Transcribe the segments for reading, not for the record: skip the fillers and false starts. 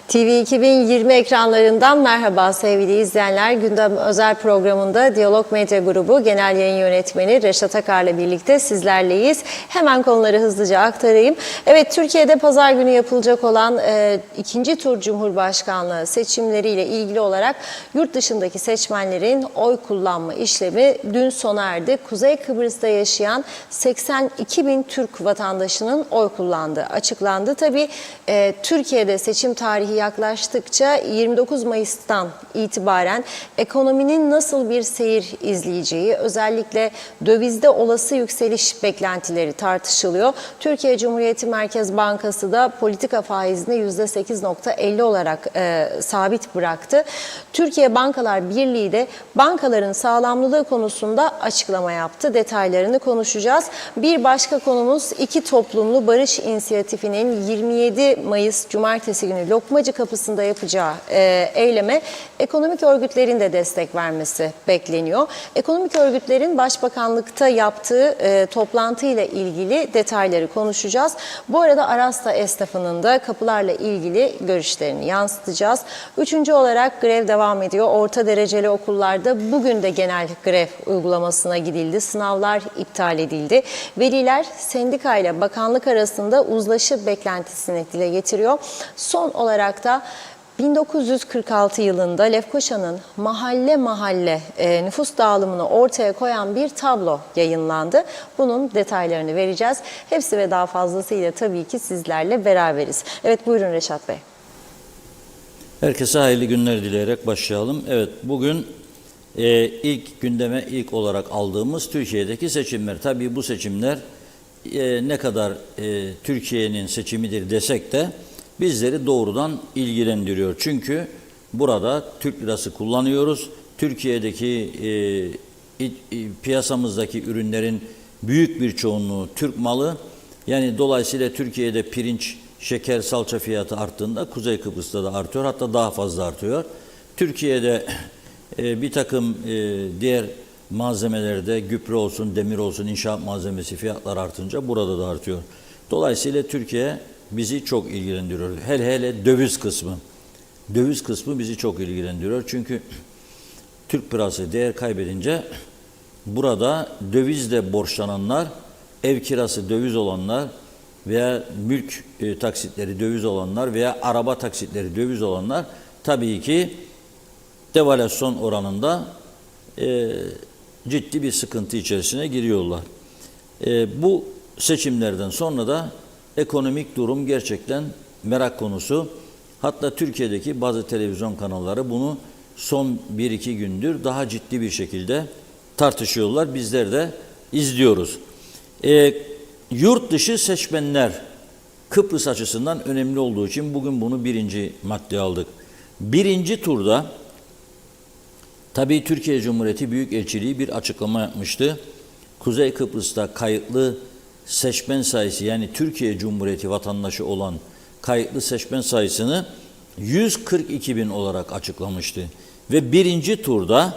TV 2020 ekranlarından merhaba sevgili izleyenler. Gündem özel programında Diyalog Medya Grubu Genel Yayın Yönetmeni Reşat Akar'la birlikte sizlerleyiz. Hemen konuları hızlıca aktarayım. Evet, Türkiye'de pazar günü yapılacak olan ikinci tur Cumhurbaşkanlığı seçimleriyle ilgili olarak yurt dışındaki seçmenlerin oy kullanma işlemi dün sona erdi. Kuzey Kıbrıs'ta yaşayan 82 bin Türk vatandaşının oy kullandığı açıklandı. Tabii Türkiye'de seçim tarihi yaklaştıkça 29 Mayıs'tan itibaren ekonominin nasıl bir seyir izleyeceği, özellikle dövizde olası yükseliş beklentileri tartışılıyor. Türkiye Cumhuriyeti Merkez Bankası da politika faizini %8.50 olarak sabit bıraktı. Türkiye Bankalar Birliği de bankaların sağlamlığı konusunda açıklama yaptı. Detaylarını konuşacağız. Bir başka konumuz iki toplumlu barış inisiyatifinin 27 Mayıs Cumartesi günü Lokmacı Kapısı'nda yapacağı eyleme ekonomik örgütlerin de destek vermesi bekleniyor. Ekonomik örgütlerin Başbakanlıkta yaptığı toplantıyla ilgili detayları konuşacağız. Bu arada Arasta esnafının da kapılarla ilgili görüşlerini yansıtacağız. Üçüncü olarak grev devam ediyor. Orta dereceli okullarda bugün de genel grev uygulamasına gidildi. Sınavlar iptal edildi. Veliler sendika ile bakanlık arasında uzlaşı beklentisini dile getiriyor. Son olarak da 1946 yılında Lefkoşa'nın mahalle mahalle nüfus dağılımını ortaya koyan bir tablo yayınlandı. Bunun detaylarını vereceğiz. Hepsi ve daha fazlasıyla tabii ki sizlerle beraberiz. Evet, buyurun Reşat Bey. Herkese hayırlı günler dileyerek başlayalım. Evet, bugün ilk olarak aldığımız Türkiye'deki seçimler. Tabii bu seçimler ne kadar Türkiye'nin seçimidir desek de bizleri doğrudan ilgilendiriyor. Çünkü burada Türk lirası kullanıyoruz. Türkiye'deki piyasamızdaki ürünlerin büyük bir çoğunluğu Türk malı. Yani dolayısıyla Türkiye'de pirinç, şeker, salça fiyatı arttığında Kuzey Kıbrıs'ta da artıyor. Hatta daha fazla artıyor. Türkiye'de bir takım diğer malzemelerde gübre olsun, demir olsun, inşaat malzemesi fiyatlar artınca burada da artıyor. Dolayısıyla Türkiye bizi çok ilgilendiriyor. Hele döviz kısmı. Döviz kısmı bizi çok ilgilendiriyor. Çünkü Türk parası değer kaybedince burada dövizle borçlananlar, ev kirası döviz olanlar veya mülk taksitleri döviz olanlar veya araba taksitleri döviz olanlar tabii ki devalüasyon oranında ciddi bir sıkıntı içerisine giriyorlar. Bu seçimlerden sonra da ekonomik durum gerçekten merak konusu. Hatta Türkiye'deki bazı televizyon kanalları bunu son 1-2 gündür daha ciddi bir şekilde tartışıyorlar. Bizler de izliyoruz. Yurt dışı seçmenler Kıbrıs açısından önemli olduğu için bugün bunu birinci maddeye aldık. Birinci turda tabii Türkiye Cumhuriyeti Büyükelçiliği bir açıklama yapmıştı. Kuzey Kıbrıs'ta kayıtlı seçmen sayısı, yani Türkiye Cumhuriyeti vatandaşı olan kayıtlı seçmen sayısını 142 bin olarak açıklamıştı. Ve birinci turda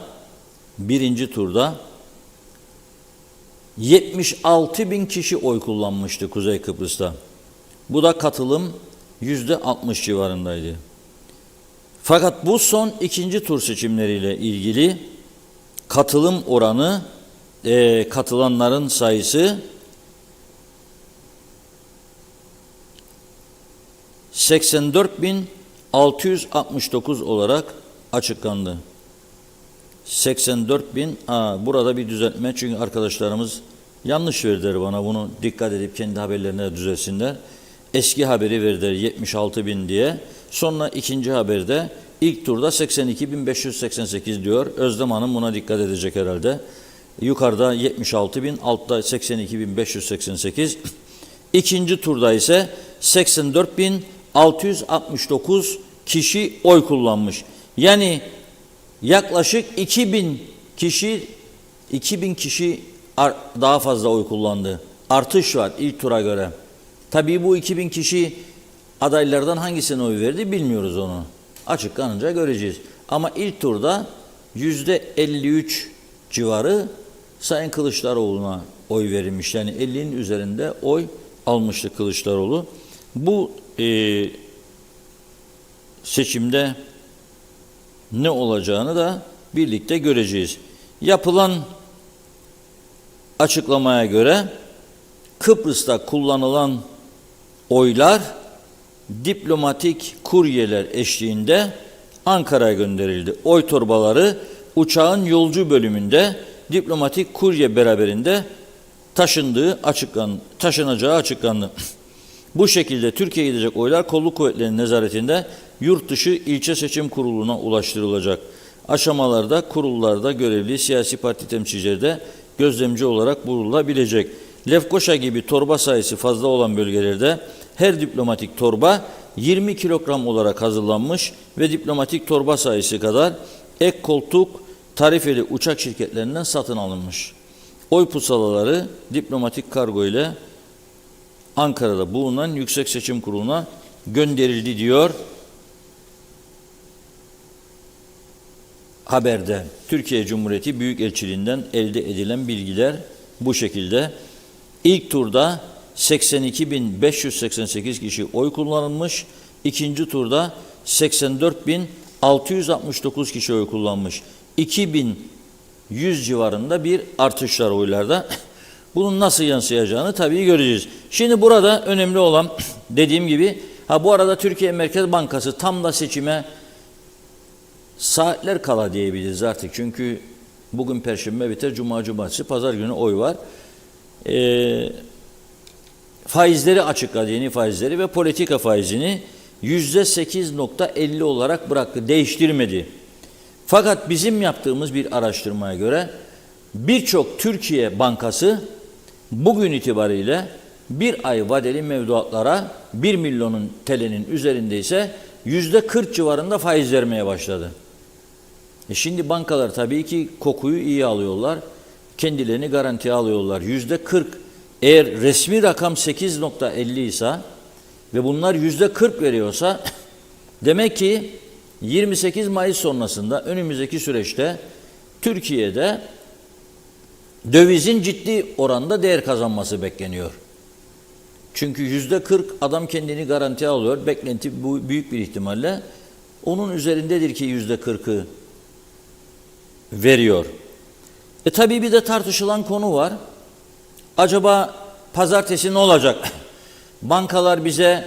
76 bin kişi oy kullanmıştı Kuzey Kıbrıs'ta. Bu da katılım %60 civarındaydı. Fakat bu son ikinci tur seçimleriyle ilgili katılım oranı, katılanların sayısı 84.669 olarak açıklandı. 84.000, burada bir düzeltme, çünkü arkadaşlarımız yanlış verdiler bana, bunu dikkat edip kendi haberlerine düzelsinler. Eski haberi verdiler 76.000 diye. Sonra ikinci haberde ilk turda 82.588 diyor. Özlem Hanım buna dikkat edecek herhalde. Yukarıda 76.000, altta 82.588. İkinci turda ise 84.669 kişi oy kullanmış. Yani yaklaşık 2000 kişi daha fazla oy kullandı. Artış var ilk tura göre. Tabii bu 2000 kişi adaylardan hangisine oy verdi bilmiyoruz onu. Açıklanınca göreceğiz. Ama ilk turda %53 civarı Sayın Kılıçdaroğlu'na oy verilmiş. Yani 50'nin üzerinde oy almıştı Kılıçdaroğlu. Bu seçimde ne olacağını da birlikte göreceğiz. Yapılan açıklamaya göre Kıbrıs'ta kullanılan oylar diplomatik kuryeler eşliğinde Ankara'ya gönderildi. Oy torbaları uçağın yolcu bölümünde diplomatik kurye beraberinde taşınacağı açıklandı. Bu şekilde Türkiye'ye gidecek oylar kolluk kuvvetlerinin nezaretinde yurt dışı ilçe seçim kuruluna ulaştırılacak. Aşamalarda kurullarda görevli siyasi parti temsilcileri de gözlemci olarak bulunulabilecek. Lefkoşa gibi torba sayısı fazla olan bölgelerde her diplomatik torba 20 kilogram olarak hazırlanmış ve diplomatik torba sayısı kadar ek koltuk tarifeli uçak şirketlerinden satın alınmış. Oy pusulaları diplomatik kargo ile Ankara'da bulunan Yüksek Seçim Kurulu'na gönderildi diyor haberde. Türkiye Cumhuriyeti Büyükelçiliğinden elde edilen bilgiler bu şekilde. İlk turda 82.588 kişi oy kullanılmış. İkinci turda 84.669 kişi oy kullanmış. 2100 civarında bir artış var oylarda. Bunun nasıl yansıyacağını tabii göreceğiz. Şimdi burada önemli olan dediğim gibi bu arada Türkiye Merkez Bankası tam da seçime saatler kala diyebiliriz artık. Çünkü bugün Perşembe biter, Cuma, Cumartesi, Pazar günü oy var. Faizleri açıkladı, yeni faizleri ve politika faizini %8.50 olarak bıraktı, değiştirmedi. Fakat bizim yaptığımız bir araştırmaya göre birçok Türkiye bankası bugün itibariyle bir ay vadeli mevduatlara 1 milyonun TL'nin üzerindeyse %40 civarında faiz vermeye başladı. Şimdi bankalar tabii ki kokuyu iyi alıyorlar. Kendilerini garantiye alıyorlar. %40 eğer resmi rakam 8.50 ise ve bunlar %40 veriyorsa demek ki 28 Mayıs sonrasında önümüzdeki süreçte Türkiye'de dövizin ciddi oranda değer kazanması bekleniyor. Çünkü %40 adam kendini garantiye alıyor. Beklenti bu büyük bir ihtimalle onun üzerindedir ki %40'ı veriyor. Tabii bir de tartışılan konu var. Acaba pazartesi ne olacak? Bankalar bize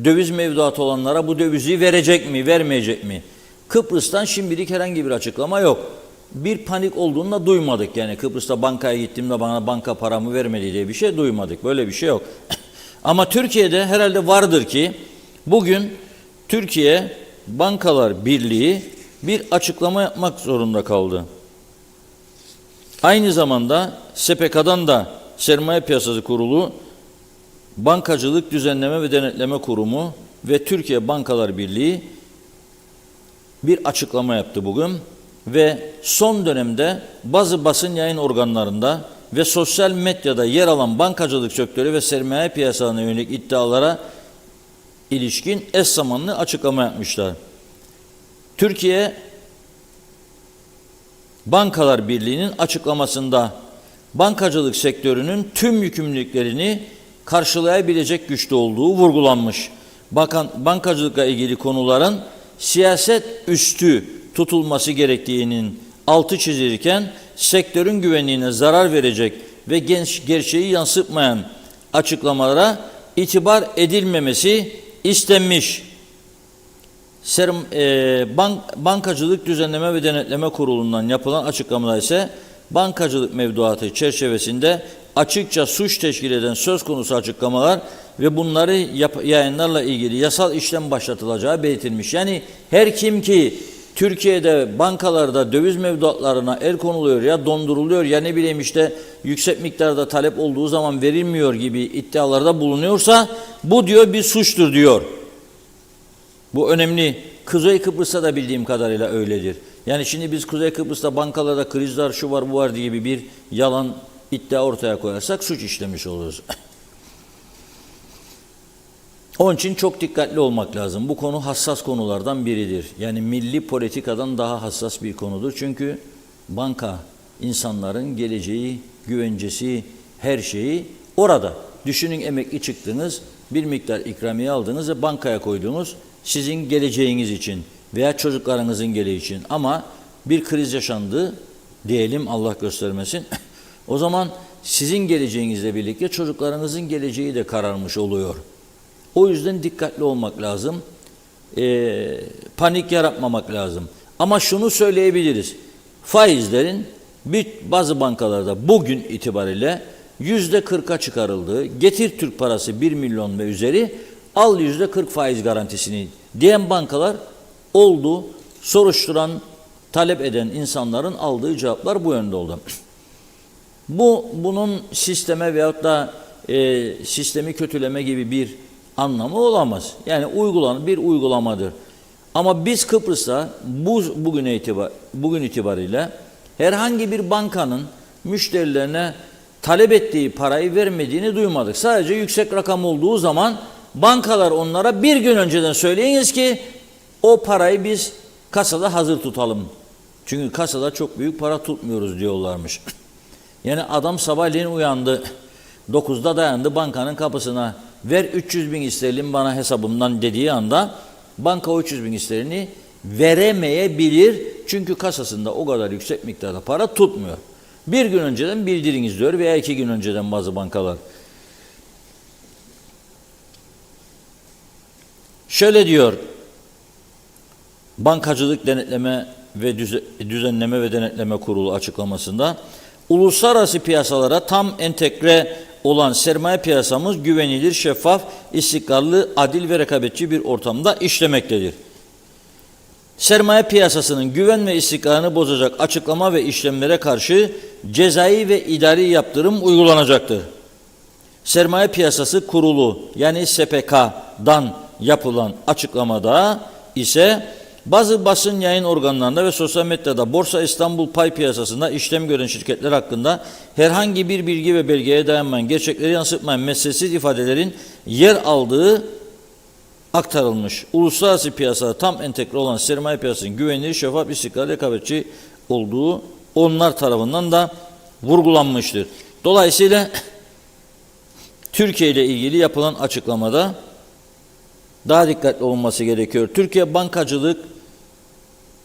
döviz mevduatı olanlara bu dövizi verecek mi, vermeyecek mi? Kıbrıs'tan şimdilik herhangi bir açıklama yok. Bir panik olduğunu da duymadık. Yani Kıbrıs'ta bankaya gittiğimde bana banka paramı vermedi diye bir şey duymadık. Böyle bir şey yok. Ama Türkiye'de herhalde vardır ki bugün Türkiye Bankalar Birliği bir açıklama yapmak zorunda kaldı. Aynı zamanda SPK'dan da Sermaye Piyasası Kurulu, Bankacılık Düzenleme ve Denetleme Kurumu ve Türkiye Bankalar Birliği bir açıklama yaptı bugün ve son dönemde bazı basın yayın organlarında ve sosyal medyada yer alan bankacılık sektörü ve sermaye piyasalarına yönelik iddialara ilişkin eş zamanlı açıklama yapmışlar. Türkiye Bankalar Birliği'nin açıklamasında bankacılık sektörünün tüm yükümlülüklerini karşılayabilecek güçte olduğu vurgulanmış. Bankacılıkla ilgili konuların siyaset üstü tutulması gerektiğinin altı çizilirken sektörün güvenliğine zarar verecek ve gerçeği yansıtmayan açıklamalara itibar edilmemesi istenmiş. Bankacılık Düzenleme ve Denetleme Kurulu'ndan yapılan açıklamada ise bankacılık mevduatı çerçevesinde açıkça suç teşkil eden söz konusu açıklamalar ve bunları yayınlarla ilgili yasal işlem başlatılacağı belirtilmiş. Yani her kim ki Türkiye'de bankalarda döviz mevduatlarına el konuluyor ya donduruluyor ya ne bileyim işte yüksek miktarda talep olduğu zaman verilmiyor gibi iddialarda bulunuyorsa bu diyor bir suçtur diyor. Bu önemli. Kuzey Kıbrıs'ta da bildiğim kadarıyla öyledir. Yani şimdi biz Kuzey Kıbrıs'ta bankalarda krizler şu var bu var gibi bir yalan iddia ortaya koyarsak suç işlemiş oluruz. Onun için çok dikkatli olmak lazım. Bu konu hassas konulardan biridir. Yani milli politikadan daha hassas bir konudur. Çünkü banka insanların geleceği, güvencesi, her şeyi orada. Düşünün emekli çıktınız, bir miktar ikramiye aldınız ve bankaya koydunuz. sizin geleceğiniz için veya çocuklarınızın geleceği için, ama bir kriz yaşandı diyelim, Allah göstermesin. O zaman sizin geleceğinizle birlikte çocuklarınızın geleceği de kararmış oluyor. O yüzden dikkatli olmak lazım. Panik yaratmamak lazım. Ama şunu söyleyebiliriz. Faizlerin bazı bankalarda bugün itibariyle %40'a çıkarıldığı, getir Türk parası 1 milyon ve üzeri, al %40 faiz garantisini diyen bankalar oldu. Soruşturan, talep eden insanların aldığı cevaplar bu yönde oldu. Bunun sisteme veyahut da sistemi kötüleme gibi bir anlamı olamaz. Yani bir uygulamadır. Ama biz Kıbrıs'ta bugün itibariyle herhangi bir bankanın müşterilerine talep ettiği parayı vermediğini duymadık. Sadece yüksek rakam olduğu zaman bankalar onlara bir gün önceden söyleyiniz ki o parayı biz kasada hazır tutalım. Çünkü kasada çok büyük para tutmuyoruz diyorlarmış. Yani adam sabahleyin uyandı, 9'da dayandı bankanın kapısına, ver 300 bin sterlin bana hesabımdan dediği anda banka o 300 bin sterlini veremeyebilir. Çünkü kasasında o kadar yüksek miktarda para tutmuyor. Bir gün önceden bildiriniz diyor veya 2 gün önceden bazı bankalar. Şöyle diyor, Bankacılık Denetleme ve Düzenleme ve Denetleme Kurulu açıklamasında, uluslararası piyasalara tam entegre olan sermaye piyasamız güvenilir, şeffaf, istikrarlı, adil ve rekabetçi bir ortamda işlemektedir. Sermaye piyasasının güven ve istikrarını bozacak açıklama ve işlemlere karşı cezai ve idari yaptırım uygulanacaktır. Sermaye Piyasası Kurulu yani SPK'dan yapılan açıklamada ise bazı basın yayın organlarında ve sosyal medyada Borsa İstanbul pay piyasasında işlem gören şirketler hakkında herhangi bir bilgi ve belgeye dayanmayan, gerçekleri yansıtmayan mesnetsiz ifadelerin yer aldığı aktarılmış. Uluslararası piyasada tam entegre olan sermaye piyasasının güvenilir, şeffaf, istikrarlı, rekabetçi olduğu onlar tarafından da vurgulanmıştır. Dolayısıyla Türkiye ile ilgili yapılan açıklamada daha dikkatli olunması gerekiyor. Türkiye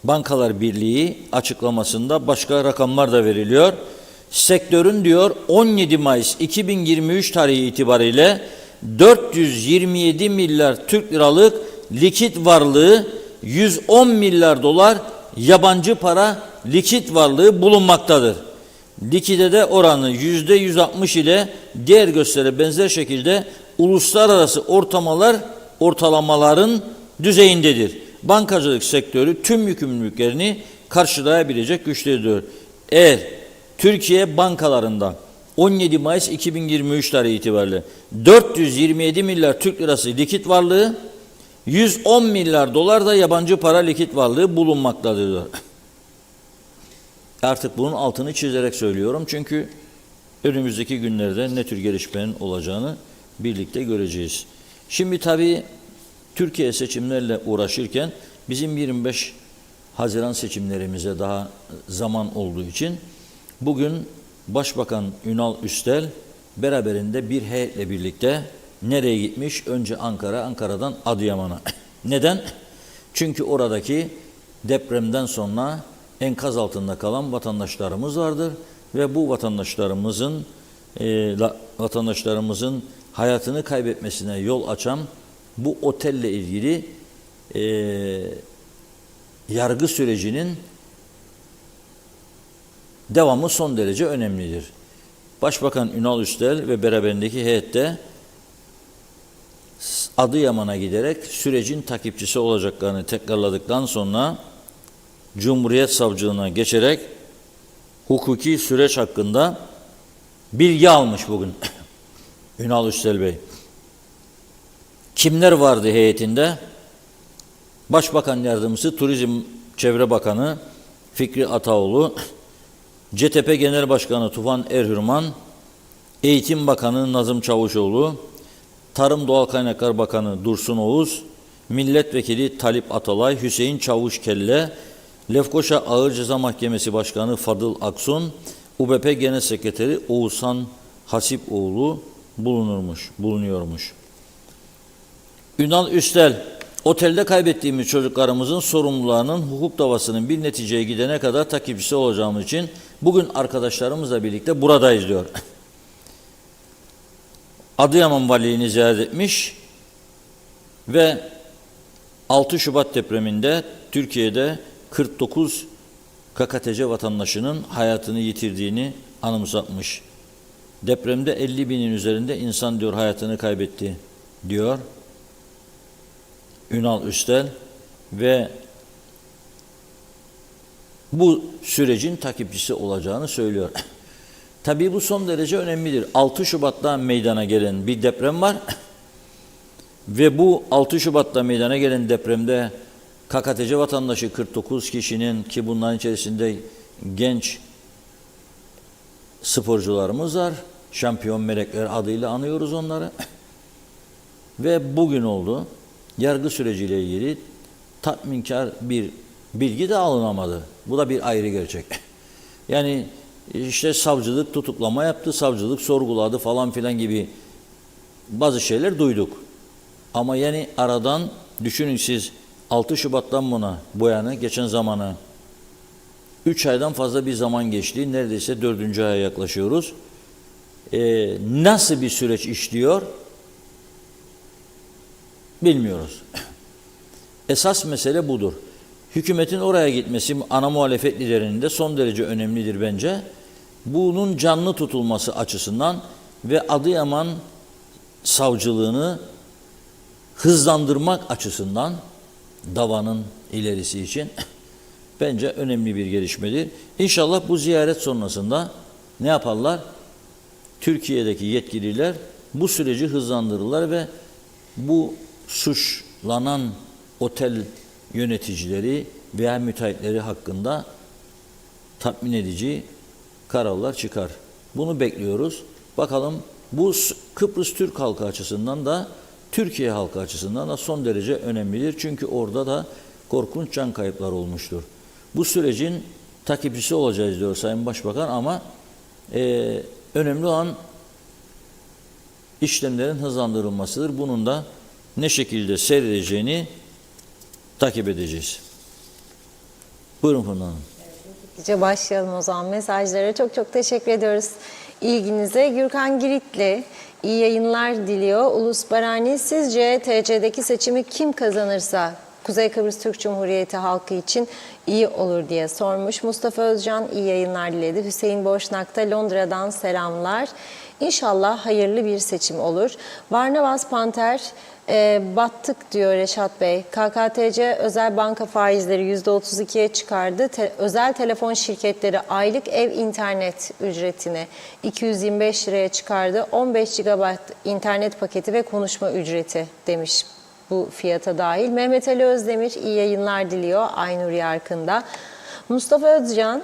Bankalar Birliği açıklamasında başka rakamlar da veriliyor. Sektörün diyor 17 Mayıs 2023 tarihi itibariyle 427 milyar Türk liralık likit varlığı, 110 milyar dolar yabancı para likit varlığı bulunmaktadır. Likidite oranı %160 ile diğer göstere benzer şekilde uluslararası ortalamaların düzeyindedir. Bankacılık sektörü tüm yükümlülüklerini karşılayabilecek güçtedir. Eğer Türkiye bankalarında 17 Mayıs 2023 tarihi itibariyle 427 milyar Türk lirası likit varlığı, 110 milyar dolar da yabancı para likit varlığı bulunmaktadır. Artık bunun altını çizerek söylüyorum çünkü önümüzdeki günlerde ne tür gelişmenin olacağını birlikte göreceğiz. Şimdi tabii Türkiye seçimlerle uğraşırken bizim 25 Haziran seçimlerimize daha zaman olduğu için bugün Başbakan Ünal Üstel beraberinde bir heyetle birlikte nereye gitmiş? Önce Ankara, Ankara'dan Adıyaman'a. Neden? Çünkü oradaki depremden sonra enkaz altında kalan vatandaşlarımız vardır ve bu vatandaşlarımızın hayatını kaybetmesine yol açan bu otelle ilgili yargı sürecinin devamı son derece önemlidir. Başbakan Ünal Üstel ve beraberindeki heyette Adıyaman'a giderek sürecin takipçisi olacaklarını tekrarladıktan sonra Cumhuriyet Savcılığına geçerek hukuki süreç hakkında bilgi almış bugün Ünal Üstel Bey. Kimler vardı heyetinde? Başbakan Yardımcısı Turizm Çevre Bakanı Fikri Ataoğlu, CTP Genel Başkanı Tufan Erhürman, Eğitim Bakanı Nazım Çavuşoğlu, Tarım Doğal Kaynaklar Bakanı Dursun Oğuz, Milletvekili Talip Atalay, Hüseyin Çavuşkelle, Lefkoşa Ağır Ceza Mahkemesi Başkanı Fadıl Aksun, UBP Genel Sekreteri Oğuzhan Hasipoğlu bulunuyormuş. Ünal Üstel Otelde kaybettiğimiz çocuklarımızın sorumlularının hukuk davasının bir neticeye gidene kadar takipçisi olacağımız için bugün arkadaşlarımızla birlikte buradayız diyor. Adıyaman Valiliğini ziyaret etmiş ve 6 Şubat depreminde Türkiye'de 49 KKTC vatandaşının hayatını yitirdiğini anımsatmış. Depremde 50 binin üzerinde insan diyor hayatını kaybetti diyor Ünal Üstel ve bu sürecin takipçisi olacağını söylüyor. Tabii bu son derece önemlidir. 6 Şubat'ta meydana gelen bir deprem var ve bu 6 Şubat'ta meydana gelen depremde KKTC vatandaşı 49 kişinin, ki bunların içerisinde genç sporcularımız var. Şampiyon melekler adıyla anıyoruz onları. Ve bugün oldu. Yargı süreciyle ilgili tatminkar bir bilgi de alınamadı. Bu da bir ayrı gerçek. Yani işte savcılık tutuklama yaptı, savcılık sorguladı falan filan gibi bazı şeyler duyduk. Ama yani aradan düşünün siz 6 Şubat'tan bu yana geçen zamanı 3 aydan fazla bir zaman geçti. Neredeyse 4. aya yaklaşıyoruz. Nasıl bir süreç işliyor? Bilmiyoruz. Esas mesele budur. Hükümetin oraya gitmesi ana muhalefet liderinin de son derece önemlidir bence. Bunun canlı tutulması açısından ve Adıyaman savcılığını hızlandırmak açısından davanın ilerisi için bence önemli bir gelişmedir. İnşallah bu ziyaret sonrasında ne yaparlar? Türkiye'deki yetkililer bu süreci hızlandırırlar ve bu suçlanan otel yöneticileri veya müteahhitleri hakkında tatmin edici kararlar çıkar. Bunu bekliyoruz. Bakalım bu Kıbrıs Türk halkı açısından da Türkiye halkı açısından da son derece önemlidir. Çünkü orada da korkunç can kayıpları olmuştur. Bu sürecin takipçisi olacağız diyor Sayın Başbakan ama önemli olan işlemlerin hızlandırılmasıdır. Bunun da ne şekilde seyredeceğini takip edeceğiz. Buyurun Funda Hanım. Başlayalım o zaman mesajlara. Çok çok teşekkür ediyoruz ilginize. Gürkan Giritli iyi yayınlar diliyor. Ulus Barani, sizce TC'deki seçimi kim kazanırsa Kuzey Kıbrıs Türk Cumhuriyeti halkı için iyi olur diye sormuş. Mustafa Özcan iyi yayınlar diledi. Hüseyin Boşnak da Londra'dan selamlar. İnşallah hayırlı bir seçim olur. Varnavas Panter, battık diyor Reşat Bey. KKTC özel banka faizleri %32'ye çıkardı. Özel telefon şirketleri aylık ev internet ücretini 225 liraya çıkardı. 15 GB internet paketi ve konuşma ücreti demiş bu fiyata dahil. Mehmet Ali Özdemir iyi yayınlar diliyor Aynur Yarkın'da. Mustafa Özcan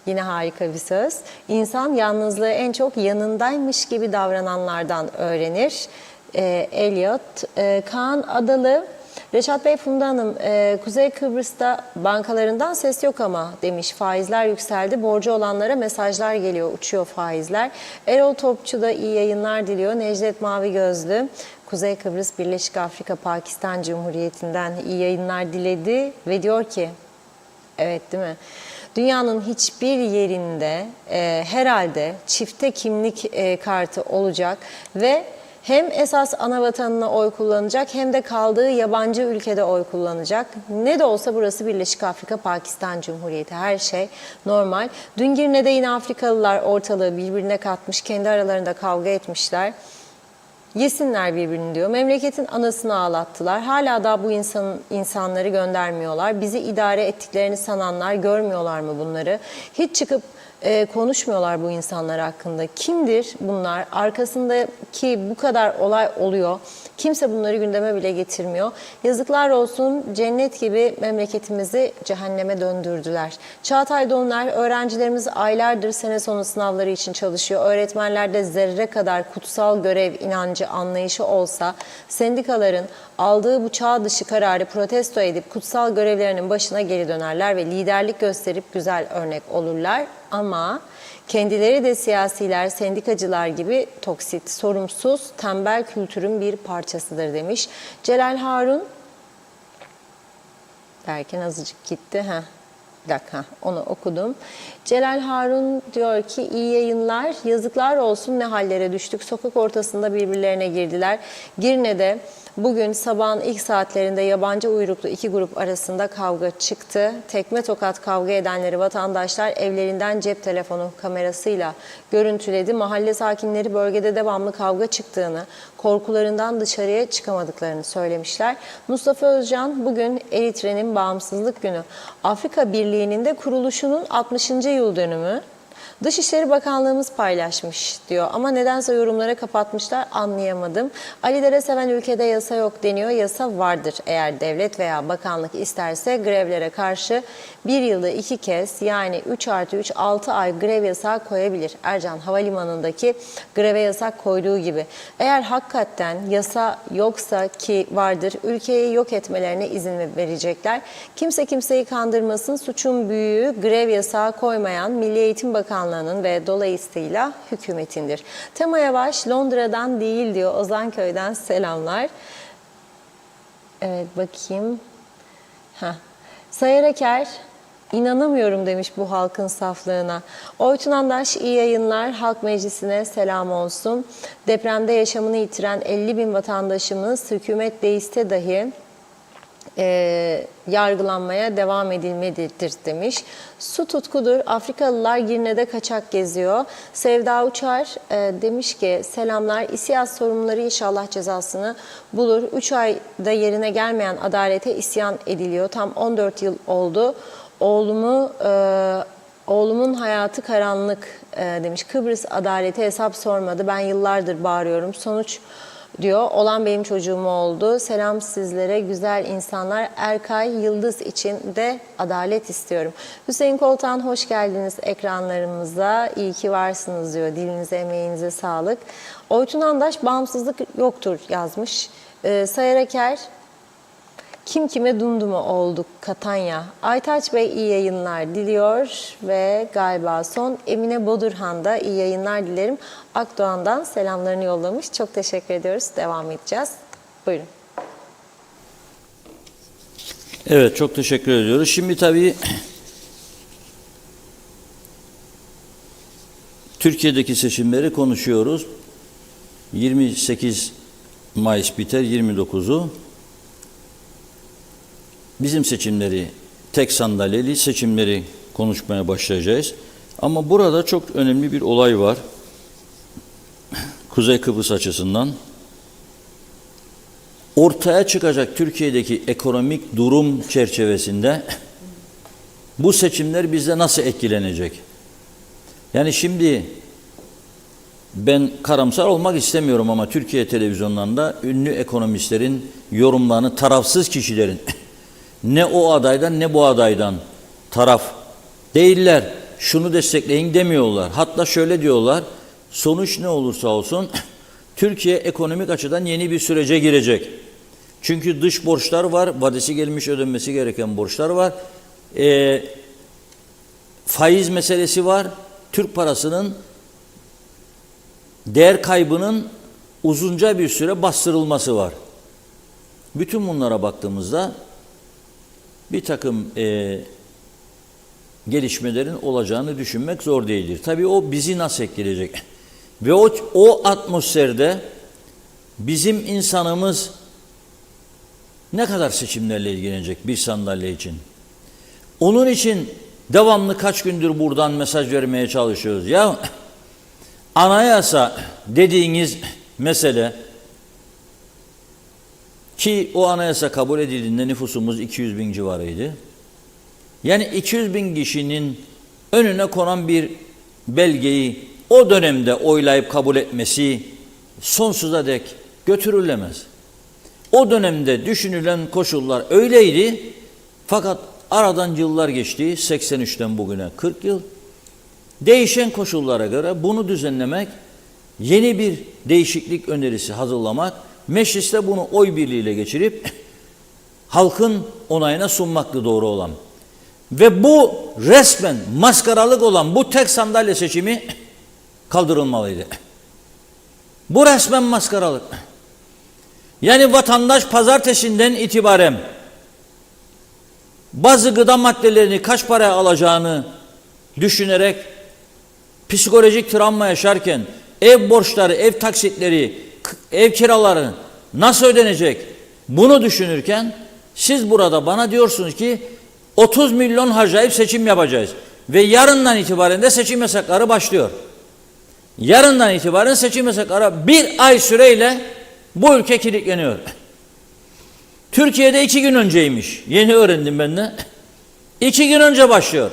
yine harika bir söz. İnsan yalnızlığı en çok yanındaymış gibi davrananlardan öğrenir. Elliot, Kaan Adalı, Reşat Bey, Funda Hanım, Kuzey Kıbrıs'ta bankalarından ses yok ama demiş. Faizler yükseldi. Borcu olanlara mesajlar geliyor. Uçuyor faizler. Erol Topçu da iyi yayınlar diliyor. Necdet Mavi Gözlü, Kuzey Kıbrıs Birleşik Afrika Pakistan Cumhuriyeti'nden iyi yayınlar diledi ve diyor ki, evet değil mi? Dünyanın hiçbir yerinde herhalde çifte kimlik kartı olacak ve hem esas ana vatanına oy kullanacak hem de kaldığı yabancı ülkede oy kullanacak. Ne de olsa burası Birleşik Afrika Pakistan Cumhuriyeti. Her şey normal. Dün Girne'de yine Afrikalılar ortalığı birbirine katmış. Kendi aralarında kavga etmişler. Yesinler birbirini diyor. Memleketin anasını ağlattılar. Hala da bu insanları göndermiyorlar. Bizi idare ettiklerini sananlar görmüyorlar mı bunları? Hiç çıkıp konuşmuyorlar bu insanlar hakkında. Kimdir bunlar? Arkasındaki bu kadar olay oluyor. Kimse bunları gündeme bile getirmiyor. Yazıklar olsun, cennet gibi memleketimizi cehenneme döndürdüler. Çağatay Donlar, öğrencilerimiz aylardır sene sonu sınavları için çalışıyor. Öğretmenlerde zerre kadar kutsal görev inancı, anlayışı olsa sendikaların aldığı bu çağ dışı kararı protesto edip kutsal görevlerinin başına geri dönerler ve liderlik gösterip güzel örnek olurlar. Ama kendileri de siyasiler, sendikacılar gibi toksit, sorumsuz, tembel kültürün bir parçasıdır demiş. Celal Harun, derken azıcık gitti. Bir dakika, onu okudum. Celal Harun diyor ki iyi yayınlar, yazıklar olsun ne hallere düştük. Sokak ortasında birbirlerine girdiler. Girne'de bugün sabahın ilk saatlerinde yabancı uyruklu iki grup arasında kavga çıktı. Tekme tokat kavga edenleri vatandaşlar evlerinden cep telefonu kamerasıyla görüntüledi. Mahalle sakinleri bölgede devamlı kavga çıktığını, korkularından dışarıya çıkamadıklarını söylemişler. Mustafa Özcan bugün Eritre'nin bağımsızlık günü. Afrika Birliği'nin de kuruluşunun 60. yıl dönümü. Dışişleri Bakanlığımız paylaşmış diyor ama nedense yorumlara kapatmışlar, anlayamadım. Ali Dere seven ülkede yasa yok deniyor, yasa vardır. Eğer devlet veya bakanlık isterse grevlere karşı bir yılda 2 kez yani 3+3 6 ay grev yasağı koyabilir. Ercan Havalimanı'ndaki greve yasak koyduğu gibi. Eğer hakikaten yasa yoksa ki vardır, ülkeyi yok etmelerine izin verecekler. Kimse kimseyi kandırmasın, suçun büyüğü grev yasağı koymayan Milli Eğitim Bakanlığı ve dolayısıyla hükümetindir. Tema Yavaş Londra'dan değil diyor. Ozanköy'den selamlar. Evet bakayım. Sayar Eker inanamıyorum demiş bu halkın saflığına. Oytun Andaş iyi yayınlar. Halk Meclisi'ne selam olsun. Depremde yaşamını yitiren 50.000 vatandaşımız hükümet değişse dahi yargılanmaya devam edilmelidir demiş. Su tutkudur. Afrikalılar Girne'de kaçak geziyor. Sevda Uçar demiş ki selamlar. İSİAD sorumluları inşallah cezasını bulur. 3 ayda yerine gelmeyen adalete isyan ediliyor. Tam 14 yıl oldu. Oğlumun hayatı karanlık demiş. Kıbrıs adalete hesap sormadı. Ben yıllardır bağırıyorum. Sonuç diyor. Olan benim çocuğum oldu. Selam sizlere güzel insanlar. Erkay Yıldız için de adalet istiyorum. Hüseyin Koltan hoş geldiniz ekranlarımıza. İyi ki varsınız diyor. Dilinize, emeğinize sağlık. Oytun Andaş bağımsızlık yoktur yazmış. Sayar Eker kim kime dumdumu olduk Katanya. Aytaç Bey iyi yayınlar diliyor ve galiba son Emine Bodurhan da iyi yayınlar dilerim. Akdoğan'dan selamlarını yollamış. Çok teşekkür ediyoruz. Devam edeceğiz. Buyurun. Evet, çok teşekkür ediyoruz. Şimdi tabii Türkiye'deki seçimleri konuşuyoruz. 28 Mayıs biter, 29'u. Bizim seçimleri, tek sandalyeli seçimleri konuşmaya başlayacağız. Ama burada çok önemli bir olay var. Kuzey Kıbrıs açısından. Ortaya çıkacak Türkiye'deki ekonomik durum çerçevesinde bu seçimler bizde nasıl etkilenecek? Yani şimdi ben karamsar olmak istemiyorum ama Türkiye televizyonlarında ünlü ekonomistlerin yorumlarını, tarafsız kişilerin ne o adaydan ne bu adaydan taraf değiller. Şunu destekleyin demiyorlar. Hatta şöyle diyorlar. Sonuç ne olursa olsun Türkiye ekonomik açıdan yeni bir sürece girecek. Çünkü dış borçlar var. Vadesi gelmiş ödenmesi gereken borçlar var. Faiz meselesi var. Türk parasının değer kaybının uzunca bir süre bastırılması var. Bütün bunlara baktığımızda bir takım gelişmelerin olacağını düşünmek zor değildir. Tabii o bizi nasıl etkileyecek? Ve o atmosferde bizim insanımız ne kadar seçimlerle ilgilenecek bir sandalye için? Onun için devamlı kaç gündür buradan mesaj vermeye çalışıyoruz. Ya anayasa dediğiniz mesele ki o anayasa kabul edildiğinde nüfusumuz 200 bin civarıydı. Yani 200 bin kişinin önüne konan bir belgeyi o dönemde oylayıp kabul etmesi sonsuza dek götürülemez. O dönemde düşünülen koşullar öyleydi. Fakat aradan yıllar geçti. 83'ten bugüne 40 yıl. Değişen koşullara göre bunu düzenlemek, yeni bir değişiklik önerisi hazırlamak, mecliste bunu oy birliğiyle geçirip halkın onayına sunmaktı doğru olan. Ve bu resmen maskaralık olan bu tek sandalye seçimi kaldırılmalıydı. Bu resmen maskaralık. Yani vatandaş pazartesinden itibaren bazı gıda maddelerini kaç paraya alacağını düşünerek psikolojik travma yaşarken, ev borçları, ev taksitleri, ev kiraları nasıl ödenecek bunu düşünürken siz burada bana diyorsunuz ki 30 milyon harcayıp seçim yapacağız. Ve yarından itibaren de seçim yasakları başlıyor. Yarından itibaren seçim yasakları bir ay süreyle bu ülke kilitleniyor. Türkiye'de 2 gün önceymiş. Yeni öğrendim ben de. 2 gün önce başlıyor.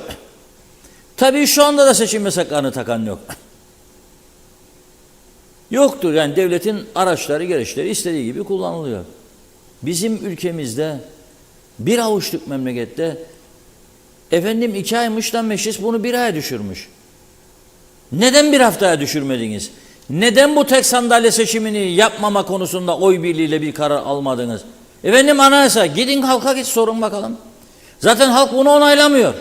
Tabii şu anda da seçim yasaklarını takan yok. Yoktur yani devletin araçları, gereçleri istediği gibi kullanılıyor. Bizim ülkemizde bir avuçluk memlekette 2 aymış da meclis bunu 1 aya düşürmüş. Neden bir haftaya düşürmediniz? Neden bu tek sandalye seçimini yapmama konusunda oy birliğiyle bir karar almadınız? Anayasa gidin halka git sorun bakalım. Zaten halk bunu onaylamıyor.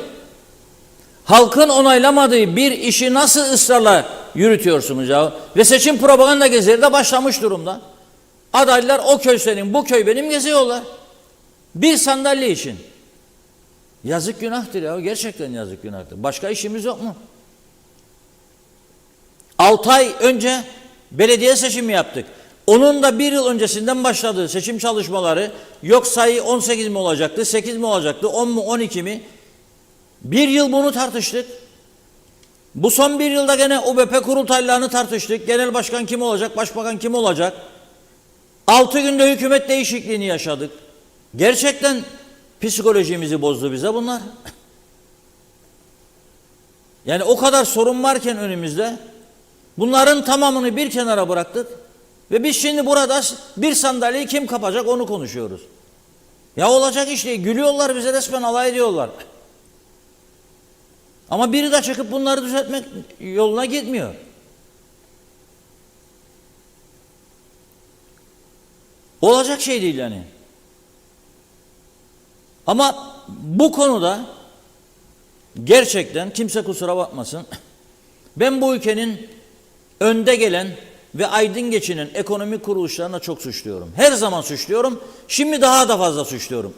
Halkın onaylamadığı bir işi nasıl ısrarla yürütüyorsunuz ya? Ve seçim propaganda gezileri de başlamış durumda. Adaylar o köy senin, bu köy benim geziyorlar. Bir sandalye için. Yazık günahtır ya. Gerçekten yazık günahtır. Başka işimiz yok mu? 6 ay önce belediye seçimi yaptık. Onun da 1 yıl öncesinden başladığı seçim çalışmaları yok sayı 18 mi olacaktı, 8 mi olacaktı, 10 mu, 12 mi? 1 yıl bunu tartıştık. Bu son 1 yılda gene UBP kurultaylarını tartıştık. Genel başkan kim olacak, başbakan kim olacak? 6 günde hükümet değişikliğini yaşadık. Gerçekten psikolojimizi bozdu bize bunlar. Yani o kadar sorun varken önümüzde bunların tamamını bir kenara bıraktık ve biz şimdi burada bir sandalyeyi kim kapacak onu konuşuyoruz. Ya olacak iş değil. Gülüyorlar bize, resmen alay ediyorlar. Ama biri de çıkıp bunları düzeltmek yoluna gitmiyor. Olacak şey değil yani. Ama bu konuda gerçekten kimse kusura bakmasın. Ben bu ülkenin önde gelen ve aydın geçinen ekonomik kuruluşlarına çok suçluyorum. Her zaman suçluyorum. Şimdi daha da fazla suçluyorum.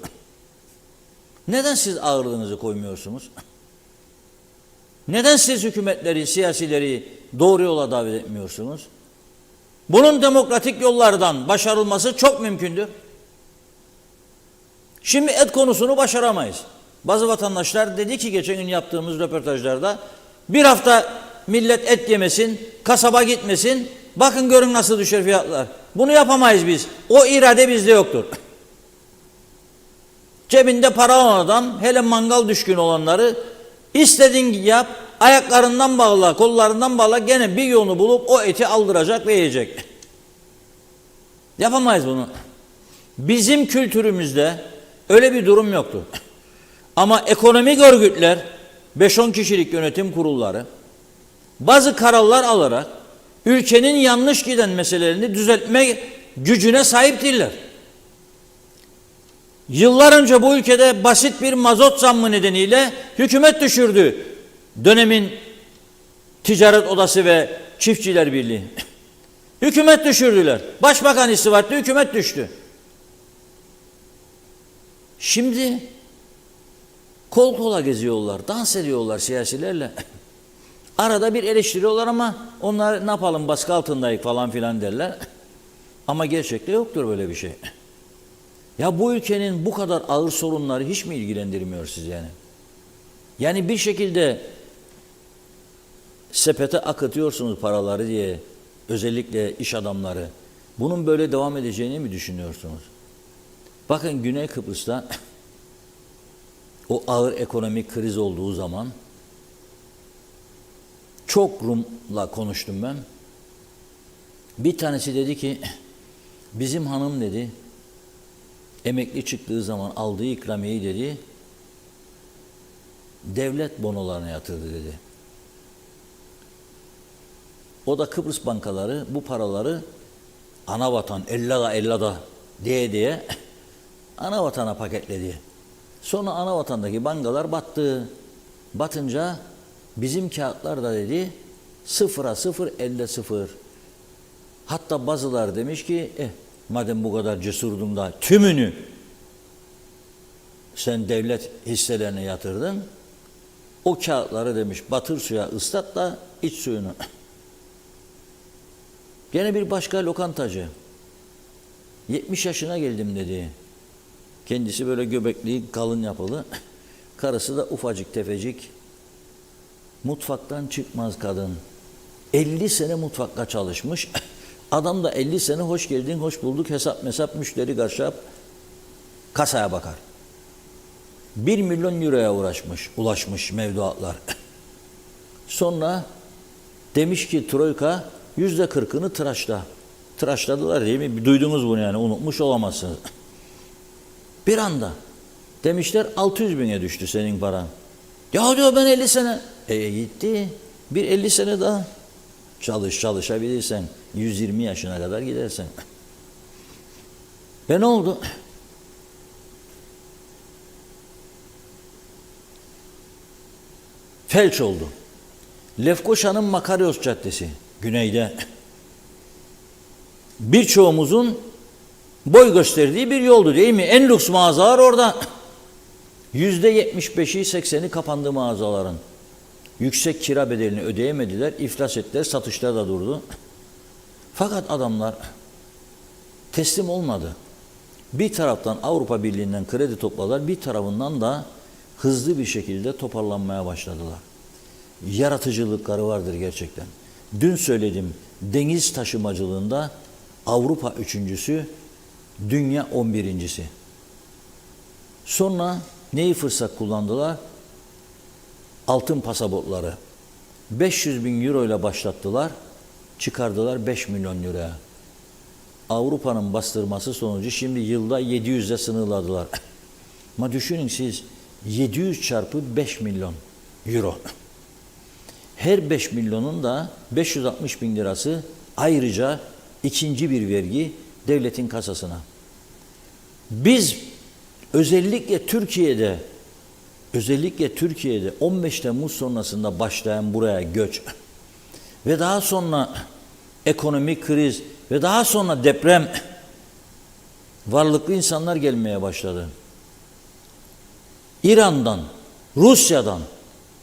Neden siz ağırlığınızı koymuyorsunuz? Neden siz hükümetleri, siyasileri doğru yola davet etmiyorsunuz? Bunun demokratik yollardan başarılması çok mümkündür. Şimdi et konusunu başaramayız. Bazı vatandaşlar dedi ki geçen gün yaptığımız röportajlarda bir hafta millet et yemesin, kasaba gitmesin, bakın görün nasıl düşer fiyatlar. Bunu yapamayız biz. O irade bizde yoktur. Cebinde para olan adam, hele mangal düşkün olanları istediğin gibi yap, ayaklarından bağla, kollarından bağla, gene bir yolunu bulup o eti aldıracak ve yiyecek. Yapamayız bunu. Bizim kültürümüzde öyle bir durum yoktu. Ama ekonomik örgütler, 5-10 kişilik yönetim kurulları bazı kararlar alarak ülkenin yanlış giden meselelerini düzeltme gücüne sahip değiller. Yıllar önce bu ülkede basit bir mazot zammı nedeniyle hükümet düşürdü dönemin Ticaret Odası ve Çiftçiler Birliği. Hükümet düşürdüler. Başbakan istifa etti, hükümet düştü. Şimdi kol kola geziyorlar, dans ediyorlar siyasilerle. Arada bir eleştiriyorlar ama onlar ne yapalım baskı altındayız falan filan derler. Ama gerçekte yoktur böyle bir şey. Ya bu ülkenin bu kadar ağır sorunları hiç mi ilgilendirmiyor sizi yani? Yani bir şekilde sepete akıtıyorsunuz paraları diye, özellikle iş adamları. Bunun böyle devam edeceğini mi düşünüyorsunuz? Bakın Güney Kıbrıs'ta o ağır ekonomik kriz olduğu zaman çok Rum'la konuştum ben. Bir tanesi dedi ki bizim hanım dedi emekli çıktığı zaman aldığı ikramiyeyi dedi devlet bonolarına yatırdı dedi. O da Kıbrıs bankaları bu paraları ana vatan ellada diye ana vatana paketledi. Sonra ana vatandaki bankalar battı. Batınca bizim kağıtlar da dedi 0'a 0 elde 0. Hatta bazılar demiş ki madem bu kadar cesurdum da tümünü sen devlet hisselerine yatırdın. O kağıtları demiş batır suya ıslat da iç suyunu. Gene bir başka lokantacı. 70 yaşına geldim dedi. Kendisi böyle göbekli, kalın yapılı. Karısı da ufacık tefecik. Mutfaktan çıkmaz kadın. 50 sene mutfakta çalışmış. Adam da 50 sene hoş geldin, hoş bulduk, hesap müşteri karşı kasaya bakar. 1 milyon euroya ulaşmış mevduatlar. Sonra demiş ki Troika %40'ını tıraşla. Tıraşladılar değil mi? Duydunuz bunu yani, unutmuş olamazsınız. Bir anda demişler 600 bine düştü senin paran. Ya diyor ben 50 sene. Gitti. Bir 50 sene daha. Çalışabilirsen 120 yaşına kadar gidersen. Ne oldu? Felç oldu. Lefkoşa'nın Makaryos Caddesi güneyde. Birçoğumuzun boy gösterdiği bir yoldu değil mi? En lüks mağazalar orada. %75'i 80'i kapandı mağazaların. Yüksek kira bedelini ödeyemediler, iflas ettiler, satışlar da durdu. Fakat adamlar teslim olmadı. Bir taraftan Avrupa Birliği'nden kredi topladılar, bir tarafından da hızlı bir şekilde toparlanmaya başladılar. Yaratıcılıkları vardır gerçekten. Dün söyledim, deniz taşımacılığında Avrupa üçüncüsü, dünya 11'incisi. Sonra neyi fırsat kullandılar? Altın pasaportları. 500 bin euro ile başlattılar, çıkardılar 5 milyon euroya. Avrupa'nın bastırması sonucu şimdi yılda 700'e sınırladılar. Ama düşünün siz 700 çarpı 5 milyon euro. Her 5 milyonun da 560 bin lirası ayrıca ikinci bir vergi devletin kasasına. Biz özellikle Türkiye'de 15 Temmuz sonrasında başlayan buraya göç ve daha sonra ekonomik kriz ve daha sonra deprem, varlıklı insanlar gelmeye başladı. İran'dan, Rusya'dan,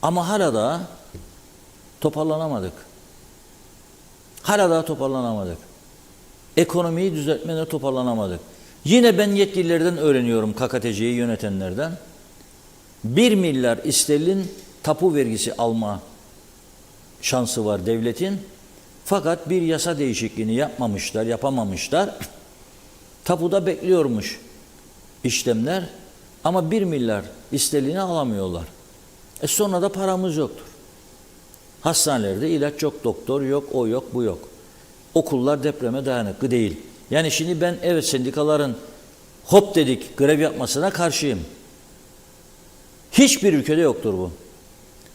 ama hala da toparlanamadık. Ekonomiyi düzeltmede toparlanamadık. Yine ben yetkililerden öğreniyorum, KKTC'yi yönetenlerden. 1 milyar sterlin tapu vergisi alma şansı var devletin. Fakat bir yasa değişikliğini yapamamışlar. Tapuda bekliyormuş işlemler. Ama 1 milyar sterlini alamıyorlar. Sonra da paramız yoktur. Hastanelerde ilaç yok, doktor yok, o yok, bu yok. Okullar depreme dayanıklı değil. Yani şimdi ben evet sendikaların hop dedik grev yapmasına karşıyım. Hiçbir ülkede yoktur bu.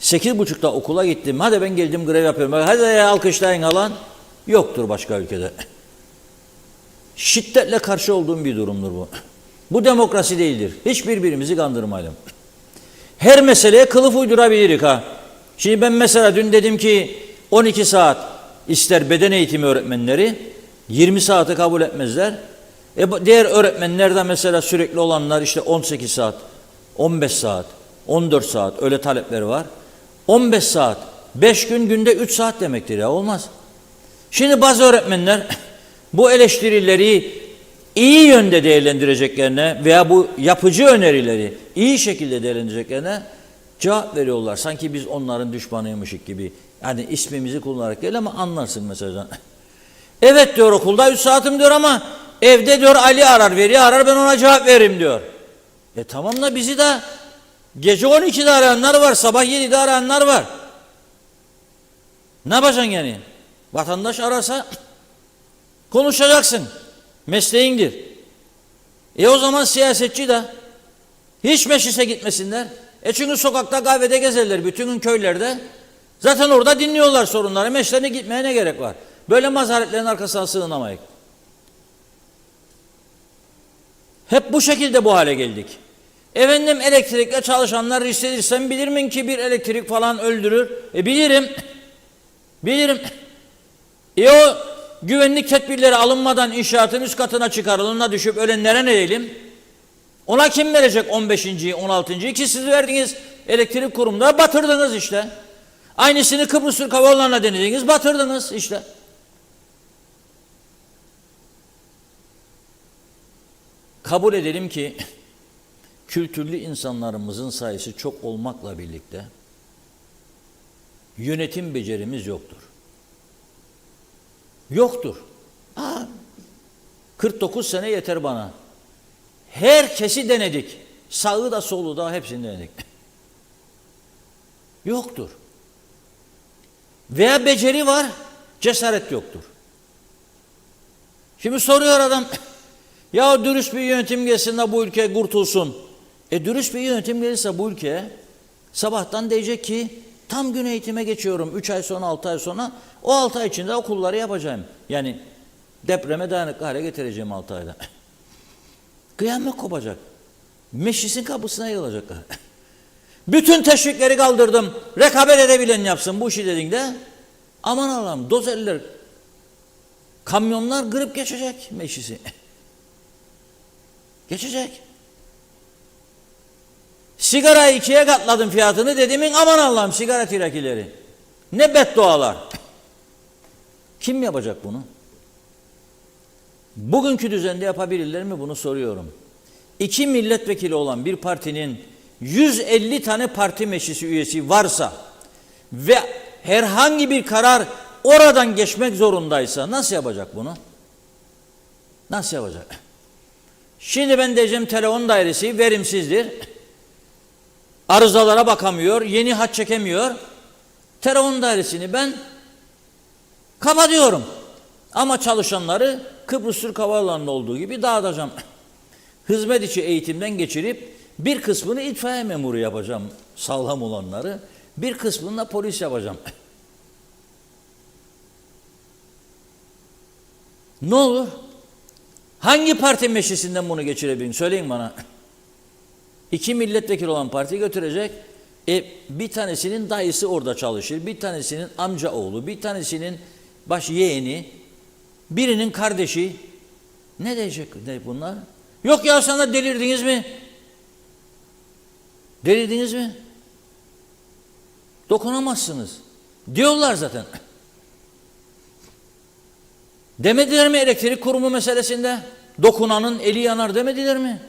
8.30'da okula gittim. Hadi ben geldim grev yapıyorum. Hadi ya alkışlayın alan. Yoktur başka ülkede. Şiddetle karşı olduğum bir durumdur bu. Bu demokrasi değildir. Hiç birbirimizi kandırmayalım. Her meseleye kılıf uydurabiliriz ha. Şimdi ben mesela dün dedim ki 12 saat ister beden eğitimi öğretmenleri 20 saati kabul etmezler. Diğer öğretmenler de mesela sürekli olanlar işte 18 saat, 15 saat, 14 saat öyle talepleri var. 15 saat, 5 gün günde 3 saat demektir ya, olmaz. Şimdi bazı öğretmenler bu eleştirileri iyi yönde değerlendireceklerine veya bu yapıcı önerileri iyi şekilde değerlendireceklerine cevap veriyorlar. Sanki biz onların düşmanıymışık gibi. Yani ismimizi kullanarak değil ama anlarsın mesela. Evet diyor okulda 3 saatim diyor ama evde diyor Ali arar, Veri arar, ben ona cevap veririm diyor. Tamam da bizi de gece 12'de arayanlar var, sabah 7'de arayanlar var. Ne yapacaksın yani? Vatandaş arasa konuşacaksın. Mesleğindir. O zaman siyasetçi de hiç meclise gitmesinler. Çünkü sokakta kahvede gezerler bütün gün köylerde. Zaten orada dinliyorlar sorunları. Meclislerine gitmeye ne gerek var? Böyle mazaretlerin arkasına sığınamayız. Hep bu şekilde bu hale geldik. Efendim elektrikle çalışanlar hissedirsem bilir miyim ki bir elektrik falan öldürür? Bilirim. O güvenlik tedbirleri alınmadan inşaatın üst katına çıkarılığına düşüp ölenlere ne diyelim? Ona kim verecek 15.yi, 16.yi ki siz verdiniz elektrik kurumuna batırdınız işte. Aynısını Kıbrıs Türk Hava Yolları'na denediniz, batırdınız işte. Kabul edelim ki kültürlü insanlarımızın sayısı çok olmakla birlikte yönetim becerimiz yoktur. Yoktur. 49 sene yeter bana. Herkesi denedik. Sağı da solu da hepsini denedik. Yoktur. Veya beceri var, cesaret yoktur. Şimdi soruyor adam, ya dürüst bir yönetim gelsin de bu ülke kurtulsun. Dürüst bir yönetim gelirse bu ülkeye sabahtan diyecek ki tam gün eğitime geçiyorum 3 ay sonra 6 ay sonra o 6 ay içinde okulları yapacağım. Yani depreme dayanıklı hale getireceğim 6 ayda. Kıyamet kopacak. Meclisin kapısına yığılacaklar. Bütün teşvikleri kaldırdım. Rekabet edebilen yapsın bu işi dediğinde aman Allah'ım dozerler, kamyonlar kırıp geçecek meclisi. Geçecek. Sigarayı 2'ye katladım fiyatını dediğimin aman Allah'ım sigara tirakileri. Ne beddualar. Kim yapacak bunu? Bugünkü düzende yapabilirler mi bunu soruyorum. 2 milletvekili olan bir partinin 150 tane parti meclisi üyesi varsa ve herhangi bir karar oradan geçmek zorundaysa nasıl yapacak bunu? Nasıl yapacak? Şimdi ben diyeceğim telefon dairesi verimsizdir. Arızalara bakamıyor, yeni hat çekemiyor. Telefon dairesini ben kapatıyorum. Ama çalışanları Kıbrıs Türk Hava Yolları'nda olduğu gibi dağıtacağım. Hizmet içi eğitimden geçirip bir kısmını itfaiye memuru yapacağım, sağlam olanları. Bir kısmını da polis yapacağım. Ne olur? Hangi parti meclisinden bunu geçirebilin? Söyleyin bana. 2 milletvekili olan parti götürecek. Bir tanesinin dayısı orada çalışır. Bir tanesinin amca oğlu. Bir tanesinin yeğeni. Birinin kardeşi. Ne diyecek bunlar? Yok ya sana delirdiniz mi? Delirdiniz mi? Dokunamazsınız. Diyorlar zaten. Demediler mi elektrik kurumu meselesinde? Dokunanın eli yanar demediler mi?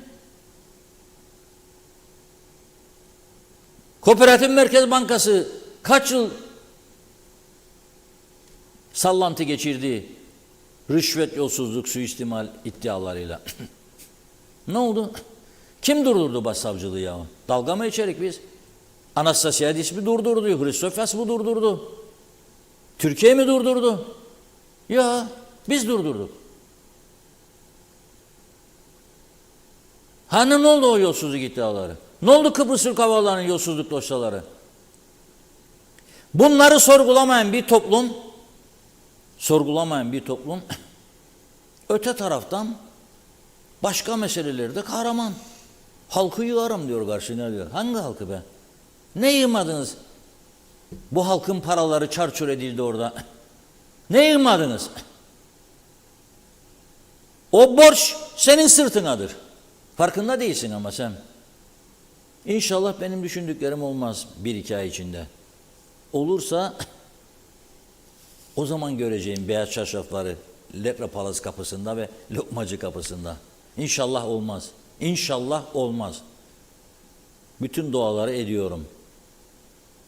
Kooperatif Merkez Bankası kaç yıl sallantı geçirdi? Rüşvet, yolsuzluk, suistimal iddialarıyla. Ne oldu? Kim durdurdu başsavcılığı ya? Dalga mı içerik biz? Anastasiadis mi durdurdu? Hristofyas mı durdurdu? Türkiye mi durdurdu? Ya biz durdurduk. Hani ne oldu o yolsuzluk iddiaları? Ne oldu Kıbrıs Türk Hava Yolları'nın yolsuzluk dosyaları? Bunları sorgulamayan bir toplum, öte taraftan başka meselelerde kahraman. Halkı yığarım diyor karşına diyor. Hangi halkı be? Ne yığmadınız? Bu halkın paraları çarçur edildi orada. Ne yığmadınız? O borç senin sırtınadır. Farkında değilsin ama sen. İnşallah benim düşündüklerim olmaz 1-2 ay içinde. Olursa o zaman göreceğim beyaz çarşafları Lepre Palas kapısında ve Lokmacı kapısında. İnşallah olmaz. İnşallah olmaz. Bütün duaları ediyorum.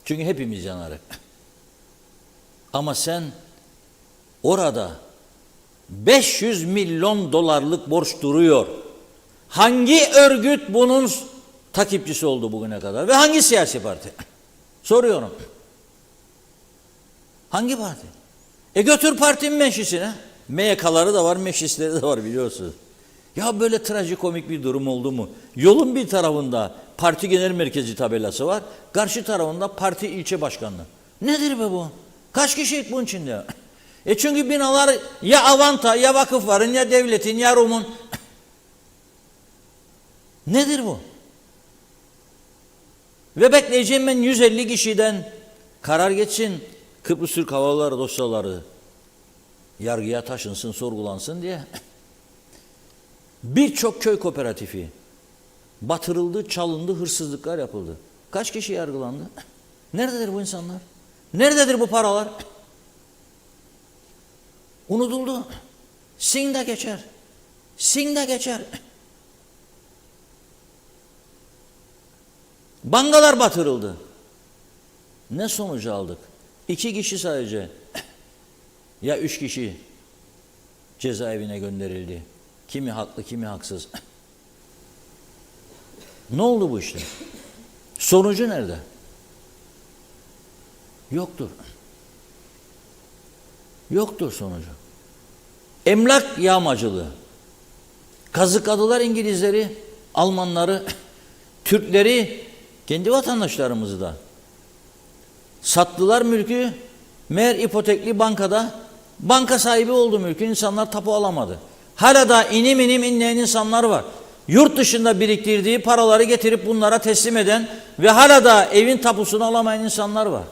Çünkü hepimiz yanarız. Ama sen orada 500 milyon dolarlık borç duruyor. Hangi örgüt bunun takipçisi oldu bugüne kadar? Ve hangi siyasi parti? Soruyorum. Hangi parti? Götür partinin meclisine. MYK'ları da var, meclisleri de var biliyorsunuz. Ya böyle trajikomik bir durum oldu mu? Yolun bir tarafında parti genel merkezi tabelası var. Karşı tarafında parti ilçe başkanlığı. Nedir be bu? Kaç kişilik bunun içinde? Çünkü binalar ya Avanta, ya vakıfların, ya devletin, ya Rum'un. Nedir bu? Ve bekleyeceğim ben 150 kişiden karar geçsin. Kıbrıs Türk Hava Yolları dosyaları yargıya taşınsın, sorgulansın diye. Birçok köy kooperatifi, batırıldı, çalındı, hırsızlıklar yapıldı. Kaç kişi yargılandı? Nerededir bu insanlar? Nerededir bu paralar? Unutuldu. Sin de geçer. Sin de geçer. Bankalar batırıldı. Ne sonucu aldık? 2 kişi sadece ya 3 kişi cezaevine gönderildi. Kimi haklı, kimi haksız. Ne oldu bu işte? Sonucu nerede? Yoktur. Yoktur sonucu. Emlak yağmacılığı. Kazıkladılar İngilizleri, Almanları, Türkleri, kendi vatandaşlarımızı da. Sattılar mülkü, meğer ipotekli bankada banka sahibi oldu mülkün, insanlar tapu alamadı. Hala da inim inim inleyen insanlar var. Yurt dışında biriktirdiği paraları getirip bunlara teslim eden ve hala da evin tapusunu alamayan insanlar var.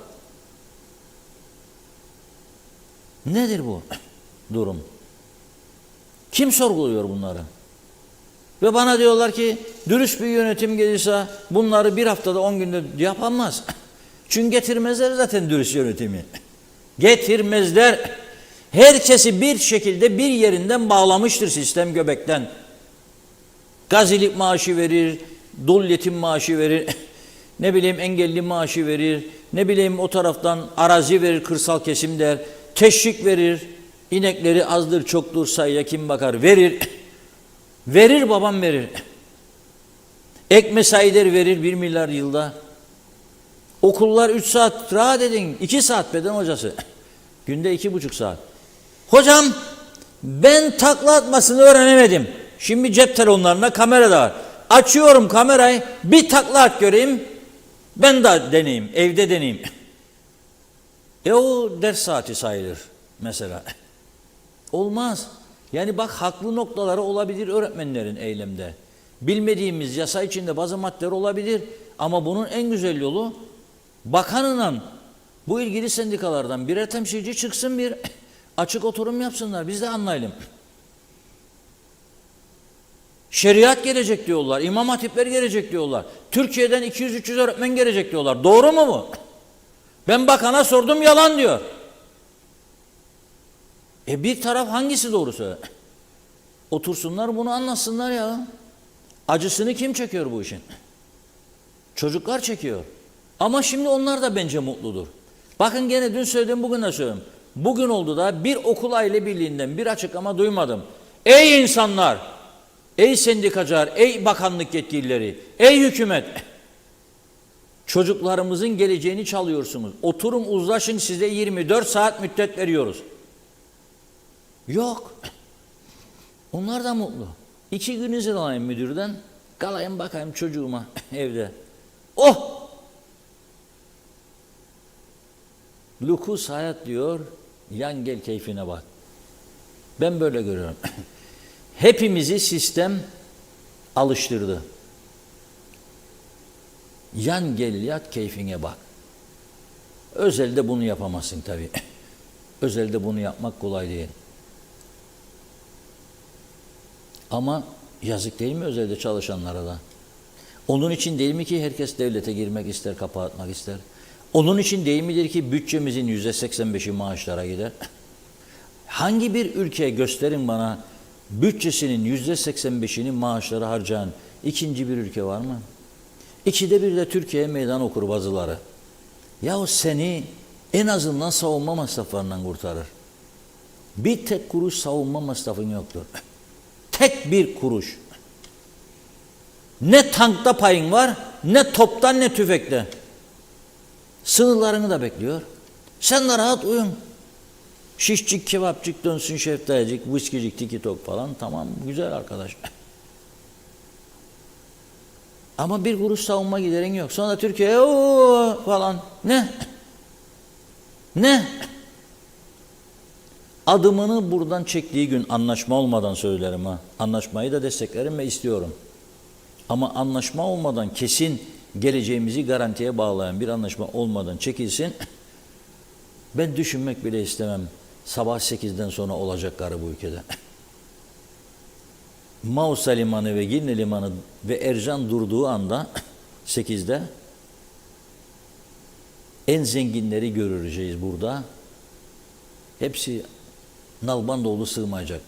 Nedir bu durum? Kim sorguluyor bunları? Ve bana diyorlar ki dürüst bir yönetim gelirse bunları bir haftada 10 günde yapamaz. Çünkü getirmezler zaten dürüst yönetimi. Getirmezler. Herkesi bir şekilde bir yerinden bağlamıştır sistem göbekten. Gazilik maaşı verir, dul yetim maaşı verir, ne bileyim engelli maaşı verir, ne bileyim o taraftan arazi verir, kırsal kesim der, teşvik verir, inekleri azdır çoktur sayıya kim bakar verir. Verir babam verir. Ek mesaileri verir 1 milyar yılda. Okullar 3 saat rahat edin. 2 saat beden hocası. Günde 2,5 saat. Hocam ben takla atmasını öğrenemedim. Şimdi cep telefonlarında kamera da var. Açıyorum kamerayı bir takla at göreyim. Ben de deneyeyim. Evde deneyeyim. O ders saati sayılır mesela. Olmaz. Yani bak haklı noktaları olabilir öğretmenlerin eylemde. Bilmediğimiz yasa içinde bazı maddeler olabilir. Ama bunun en güzel yolu bakanla bu ilgili sendikalardan birer temsilci çıksın bir açık oturum yapsınlar. Biz de anlayalım. Şeriat gelecek diyorlar. İmam hatipler gelecek diyorlar. Türkiye'den 200-300 öğretmen gelecek diyorlar. Doğru mu bu? Ben bakana sordum yalan diyor. Bir taraf hangisi doğrusu? Otursunlar bunu anlatsınlar ya. Acısını kim çekiyor bu işin? Çocuklar çekiyor. Ama şimdi onlar da bence mutludur. Bakın gene dün söyledim bugün de söylüyorum. Bugün oldu da bir okul aile birliğinden bir açıklama duymadım. Ey insanlar, ey sendikacılar, ey bakanlık yetkilileri, ey hükümet. Çocuklarımızın geleceğini çalıyorsunuz. Oturun uzlaşın size 24 saat müddet veriyoruz. Yok. Onlar da mutlu. 2 gün izin alayım müdürden. Kalayım bakayım çocuğuma evde. Oh! Lukus hayat diyor. Yan gel keyfine bak. Ben böyle görüyorum. Hepimizi sistem alıştırdı. Yan gel yat keyfine bak. Özelde bunu yapamazsın tabii. Özelde bunu yapmak kolay değil. Ama yazık değil mi özelde çalışanlara da? Onun için değil mi ki herkes devlete girmek ister, kapatmak ister? Onun için değil midir ki bütçemizin %85'i maaşlara gider? Hangi bir ülke gösterin bana bütçesinin %85'ini maaşlara harcayan ikinci bir ülke var mı? 2'de 1 de Türkiye'ye meydan okur bazıları. Yahu seni en azından savunma masraflarından kurtarır. Bir tek kuruş savunma masrafın yoktur. Tek bir kuruş. Ne tankta payın var, ne toptan ne tüfekte. Sınırlarını da bekliyor. Sen de rahat uyun. Şişcik, kebapçık dönsün şeftalecik, viskicik, tiki tok falan. Tamam, güzel arkadaş. Ama bir kuruş savunma giderin yok. Sonra Türkiye falan. Ne? Ne? Adımını buradan çektiği gün anlaşma olmadan söylerim ha. Anlaşmayı da desteklerim ve istiyorum. Ama anlaşma olmadan kesin geleceğimizi garantiye bağlayan bir anlaşma olmadan çekilsin. Ben düşünmek bile istemem. Sabah 8'den sonra olacakları bu ülkede. Mausa Limanı ve Girne Limanı ve Ercan durduğu anda 8'de en zenginleri göreceğiz burada. Hepsi Nalbandoğlu sığmayacak.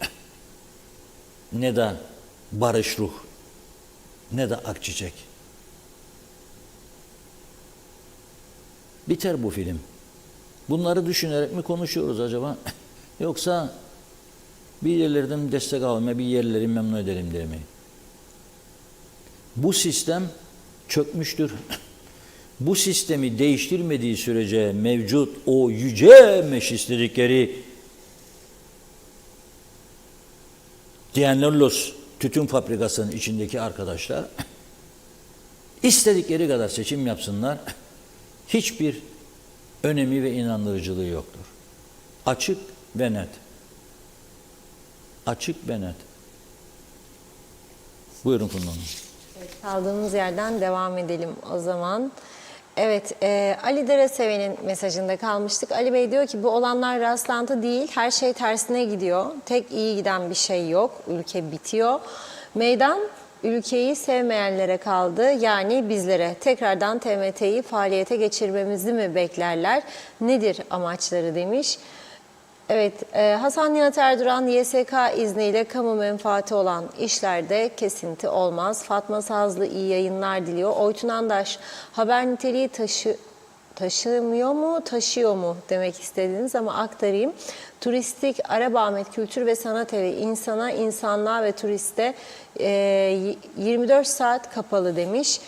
Ne de Barış Ruh, ne de Akçiçek. Biter bu film. Bunları düşünerek mi konuşuyoruz acaba? Yoksa bir yerlerden destek almaya, bir yerleri memnun edelim diye mi? Bu sistem çökmüştür. Bu sistemi değiştirmediği sürece mevcut o yüce meşis dedikleri Dianellos tütün fabrikasının içindeki arkadaşlar istedikleri kadar seçim yapsınlar. Hiçbir önemi ve inandırıcılığı yoktur. Açık ve net. Açık ve net. Buyurun Funda Hanım. Kaldığımız yerden devam edelim o zaman. Evet, Ali Dereseven'in mesajında kalmıştık. Ali Bey diyor ki bu olanlar rastlantı değil, her şey tersine gidiyor. Tek iyi giden bir şey yok, ülke bitiyor. Meydan ülkeyi sevmeyenlere kaldı, yani bizlere. Tekrardan TMT'yi faaliyete geçirmemizi mi beklerler? Nedir amaçları demiş. Evet, Hasan Nihat Erduran YSK izniyle kamu menfaati olan işlerde kesinti olmaz. Fatma Sazlı iyi yayınlar diliyor. Oytun Andaş, haber niteliği taşımıyor mu, taşıyor mu demek istediniz ama aktarayım. Turistik Arap Ahmet Kültür ve Sanat Evi insana, insanlığa ve turiste 24 saat kapalı demiş.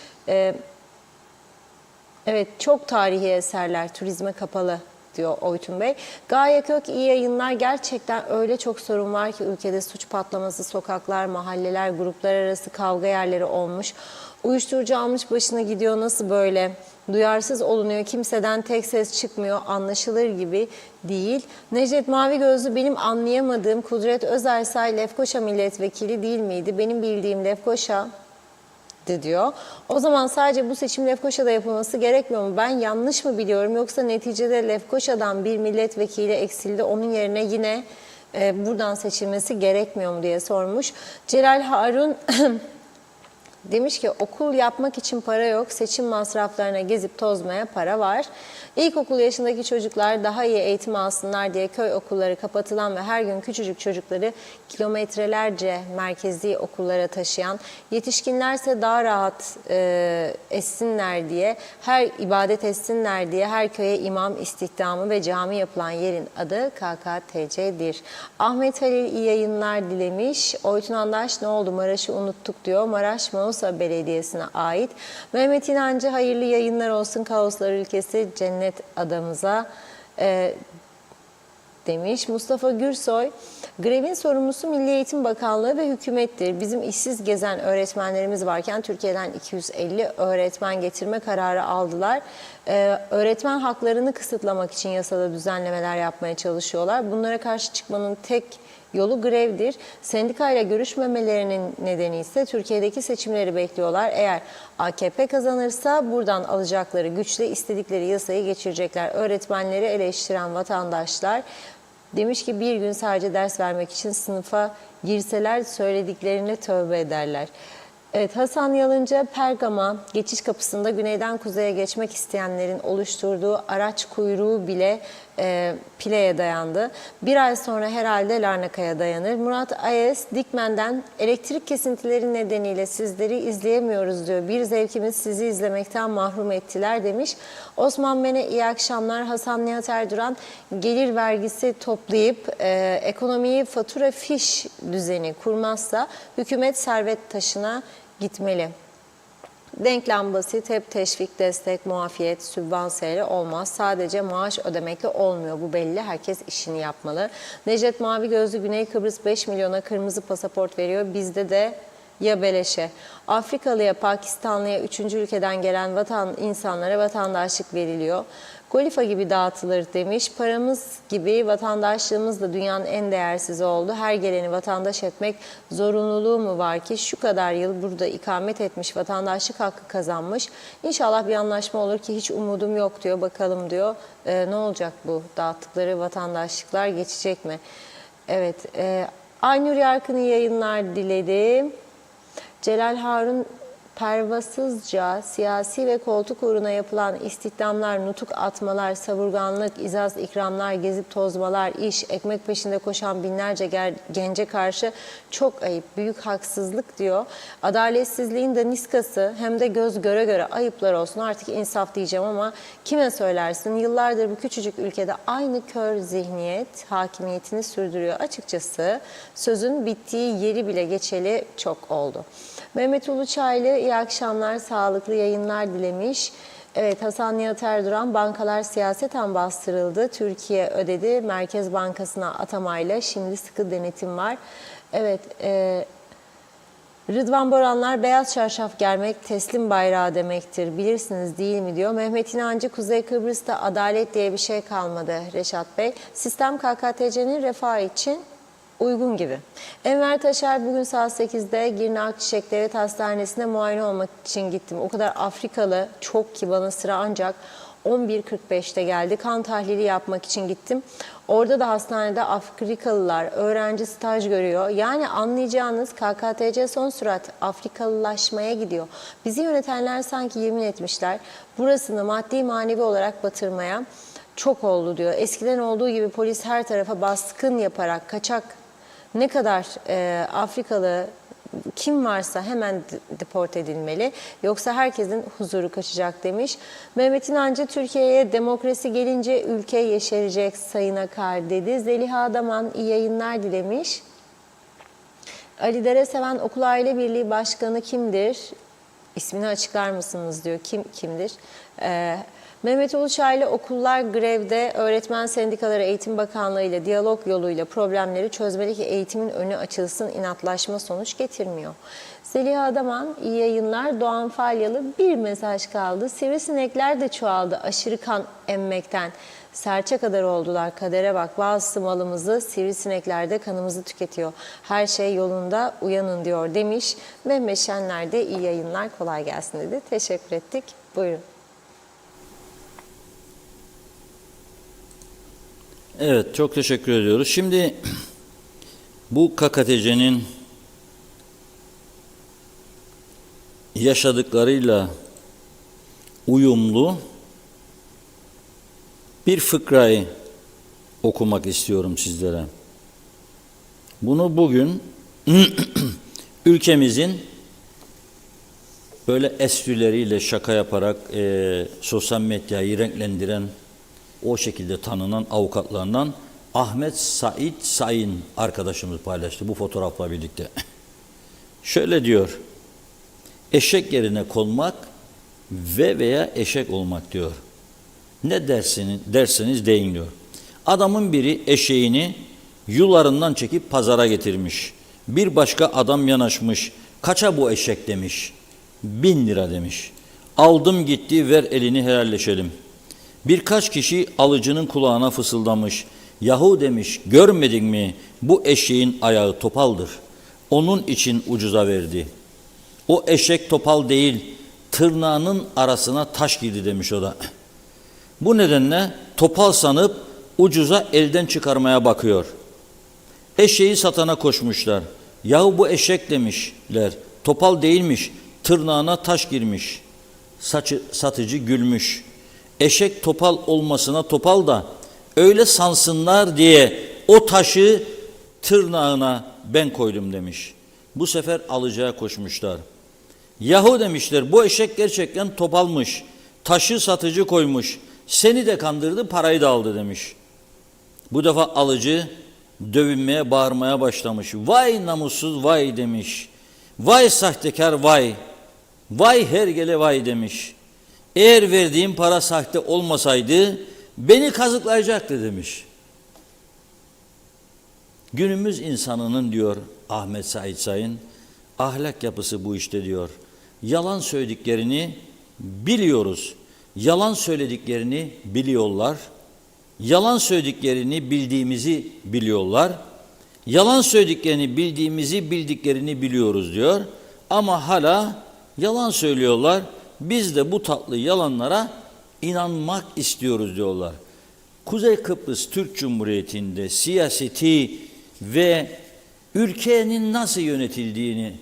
Evet, çok tarihi eserler turizme kapalı diyor Oytun Bey. Gaye Kök iyi yayınlar. Gerçekten öyle çok sorun var ki ülkede suç patlaması, sokaklar, mahalleler, gruplar arası kavga yerleri olmuş. Uyuşturucu almış başına gidiyor, nasıl böyle? Duyarsız olunuyor, kimseden tek ses çıkmıyor, anlaşılır gibi değil. Necdet Mavi Gözlü benim anlayamadığım Kudret Özersay Lefkoşa milletvekili değil miydi? Benim bildiğim Lefkoşa diyor. O zaman sadece bu seçim Lefkoşa'da yapılması gerekmiyor mu? Ben yanlış mı biliyorum yoksa neticede Lefkoşa'dan bir milletvekili eksildi. Onun yerine yine buradan seçilmesi gerekmiyor mu diye sormuş. Celal Harun demiş ki okul yapmak için para yok, seçim masraflarına gezip tozmaya para var. İlkokul yaşındaki çocuklar daha iyi eğitim alsınlar diye köy okulları kapatılan ve her gün küçücük çocukları kilometrelerce merkezi okullara taşıyan, yetişkinlerse daha rahat etsinler diye, ibadet etsinler diye her köye imam istihdamı ve cami yapılan yerin adı KKTC'dir. Ahmet Halil iyi yayınlar dilemiş. Oytun Andaş ne oldu Maraş'ı unuttuk diyor. Maraş Mausa Belediyesi'ne ait. Mehmet İnancı hayırlı yayınlar olsun kaoslar ülkesi cennet adamıza demiş. Mustafa Gürsoy, grevin sorumlusu Milli Eğitim Bakanlığı ve hükümettir. Bizim işsiz gezen öğretmenlerimiz varken Türkiye'den 250 öğretmen getirme kararı aldılar. Öğretmen haklarını kısıtlamak için yasada düzenlemeler yapmaya çalışıyorlar. Bunlara karşı çıkmanın tek yolu grevdir. Sendikayla görüşmemelerinin nedeni ise Türkiye'deki seçimleri bekliyorlar. Eğer AKP kazanırsa buradan alacakları güçle istedikleri yasayı geçirecekler. Öğretmenleri eleştiren vatandaşlar demiş ki bir gün sadece ders vermek için sınıfa girseler söylediklerine tövbe ederler. Evet, Hasan Yalınca Pergama geçiş kapısında güneyden kuzeye geçmek isteyenlerin oluşturduğu araç kuyruğu bile Pile'ye dayandı. Bir ay sonra herhalde Larnaka'ya dayanır. Murat Ayes Dikmen'den elektrik kesintileri nedeniyle sizleri izleyemiyoruz diyor. Bir zevkimiz sizi izlemekten mahrum ettiler demiş. Osman Mene iyi akşamlar. Hasan Nihat Erduran gelir vergisi toplayıp ekonomiyi fatura fiş düzeni kurmazsa hükümet servet taşına gitmeli. Denklem basit, hep teşvik, destek, muafiyet, sübvanseyle olmaz. Sadece maaş ödemekle olmuyor. Bu belli. Herkes işini yapmalı. Necdet Mavi Gözlü Güney Kıbrıs 5 milyona kırmızı pasaport veriyor. Bizde de ya beleşe. Afrikalıya, Pakistanlıya, 3. ülkeden gelen insanlara vatandaşlık veriliyor. Kolifa gibi dağıtılır demiş. Paramız gibi vatandaşlığımız da dünyanın en değersiz oldu. Her geleni vatandaş etmek zorunluluğu mu var ki şu kadar yıl burada ikamet etmiş, vatandaşlık hakkı kazanmış. İnşallah bir anlaşma olur ki hiç umudum yok diyor. Bakalım diyor. Ne olacak bu dağıttıkları vatandaşlıklar geçecek mi? Evet. Aynur Yarkın iyi yayınlar diledi. Celal Harun pervasızca siyasi ve koltuk uğruna yapılan istihdamlar, nutuk atmalar, savurganlık, izaz ikramlar, gezip tozmalar, iş, ekmek peşinde koşan binlerce gence karşı çok ayıp, büyük haksızlık diyor. Adaletsizliğin de niskası hem de göz göre göre ayıplar olsun. Artık insaf diyeceğim ama kime söylersin? Yıllardır bu küçücük ülkede aynı kör zihniyet hakimiyetini sürdürüyor. Açıkçası sözün bittiği yeri bile geçeli çok oldu. Mehmet Uluçaylı iyi akşamlar, sağlıklı yayınlar dilemiş. Evet, Hasan Nihat Erduran, bankalar siyaseten bastırıldı. Türkiye ödedi. Merkez Bankası'na atamayla şimdi sıkı denetim var. Evet, Rıdvan Boranlar, beyaz çarşaf germek teslim bayrağı demektir. Bilirsiniz değil mi diyor. Mehmet İnancı, Kuzey Kıbrıs'ta adalet diye bir şey kalmadı Reşat Bey. Sistem KKTC'nin refahı için uygun gibi. Enver Taşer, bugün saat 8'de Girne Akçiçek Devlet Hastanesi'ne muayene olmak için gittim. O kadar Afrikalı çok ki bana sıra ancak 11.45'te geldi. Kan tahlili yapmak için gittim. Orada da hastanede Afrikalılar, öğrenci staj görüyor. Yani anlayacağınız KKTC son sürat Afrikalılaşmaya gidiyor. Bizi yönetenler sanki yemin etmişler. Burasını maddi manevi olarak batırmaya çok oldu diyor. Eskiden olduğu gibi polis her tarafa baskın yaparak kaçak ne kadar Afrikalı kim varsa hemen deport edilmeli. Yoksa herkesin huzuru kaçacak demiş. Mehmet İnancı, Türkiye'ye demokrasi gelince ülke yeşerecek Sayın Akar dedi. Zeliha Adaman iyi yayınlar dilemiş. Ali Dereseven, Okul Aile Birliği Başkanı kimdir? İsmini açıklar mısınız diyor. Kimdir? Mehmet Uluçaylı, okullar grevde, öğretmen sendikaları Eğitim Bakanlığı ile diyalog yoluyla problemleri çözmeli ki eğitimin önü açılsın, inatlaşma sonuç getirmiyor. Zeliha Adaman, iyi yayınlar. Doğan Falyalı, bir mesaj kaldı. Sivrisinekler de çoğaldı aşırı kan emmekten. Serçe kadar oldular, kadere bak. Bazısı malımızı, sivrisinekler de kanımızı tüketiyor. Her şey yolunda, uyanın diyor demiş. Mehmet Şenler de iyi yayınlar, kolay gelsin dedi. Teşekkür ettik. Buyurun. Evet, çok teşekkür ediyoruz. Şimdi bu KKTC'nin yaşadıklarıyla uyumlu bir fıkrayı okumak istiyorum sizlere. Bunu bugün ülkemizin böyle esprileriyle şaka yaparak sosyal medyayı renklendiren, o şekilde tanınan avukatlarından Ahmet Said Sayın arkadaşımız paylaştı bu fotoğrafla birlikte. Şöyle diyor: eşek yerine konmak veya eşek olmak diyor. Ne derseniz deyin diyor. Adamın biri eşeğini yularından çekip pazara getirmiş. Bir başka adam yanaşmış. Kaça bu eşek demiş. 1000 lira demiş. Aldım gitti, ver elini helalleşelim. Birkaç kişi alıcının kulağına fısıldamış. Yahu demiş, görmedin mi bu eşeğin ayağı topaldır. Onun için ucuza verdi. O eşek topal değil, tırnağının arasına taş girdi demiş o da. Bu nedenle topal sanıp ucuza elden çıkarmaya bakıyor. Eşeği satana koşmuşlar. Yahu bu eşek demişler. Topal değilmiş, tırnağına taş girmiş. Satıcı gülmüş. Eşek topal olmasına topal da öyle sansınlar diye o taşı tırnağına ben koydum demiş. Bu sefer alıcıya koşmuşlar. Yahu demişler, bu eşek gerçekten topalmış. Taşı satıcı koymuş. Seni de kandırdı, parayı da aldı demiş. Bu defa alıcı dövünmeye, bağırmaya başlamış. Vay namussuz vay demiş. Vay sahtekar vay. Vay hergele vay demiş. Eğer verdiğim para sahte olmasaydı beni kazıklayacaktı demiş. Günümüz insanının diyor Ahmet Said Sayın, ahlak yapısı bu işte diyor. Yalan söylediklerini biliyoruz. Yalan söylediklerini biliyorlar. Yalan söylediklerini bildiğimizi biliyorlar. Yalan söylediklerini bildiklerini biliyoruz diyor. Ama hala yalan söylüyorlar. Biz de bu tatlı yalanlara inanmak istiyoruz diyorlar. Kuzey Kıbrıs Türk Cumhuriyeti'nde siyaseti ve ülkenin nasıl yönetildiğini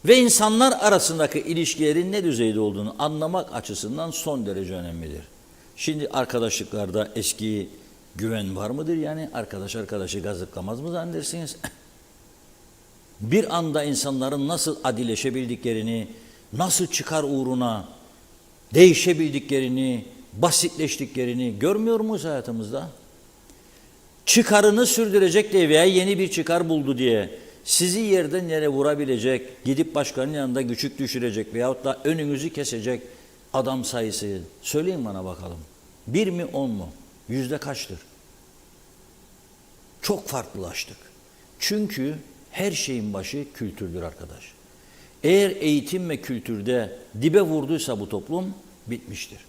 ve insanlar arasındaki ilişkilerin ne düzeyde olduğunu anlamak açısından son derece önemlidir. Şimdi arkadaşlıklarda eski güven var mıdır? Yani arkadaş arkadaşı gazıklamaz mı zannedersiniz? Bir anda insanların nasıl adileşebildiklerini, nasıl çıkar uğruna değişebildiklerini, basitleştiklerini görmüyor muyuz hayatımızda? Çıkarını sürdürecek diye veya yeni bir çıkar buldu diye sizi yerden yere vurabilecek, gidip başkanın yanında küçük düşürecek veyahut da önünüzü kesecek adam sayısı söyleyin bana bakalım. 1 mi 10 mu? Yüzde kaçtır? Çok farklılaştık. Çünkü her şeyin başı kültürdür arkadaş. Eğer eğitim ve kültürde dibe vurduysa bu toplum bitmiştir.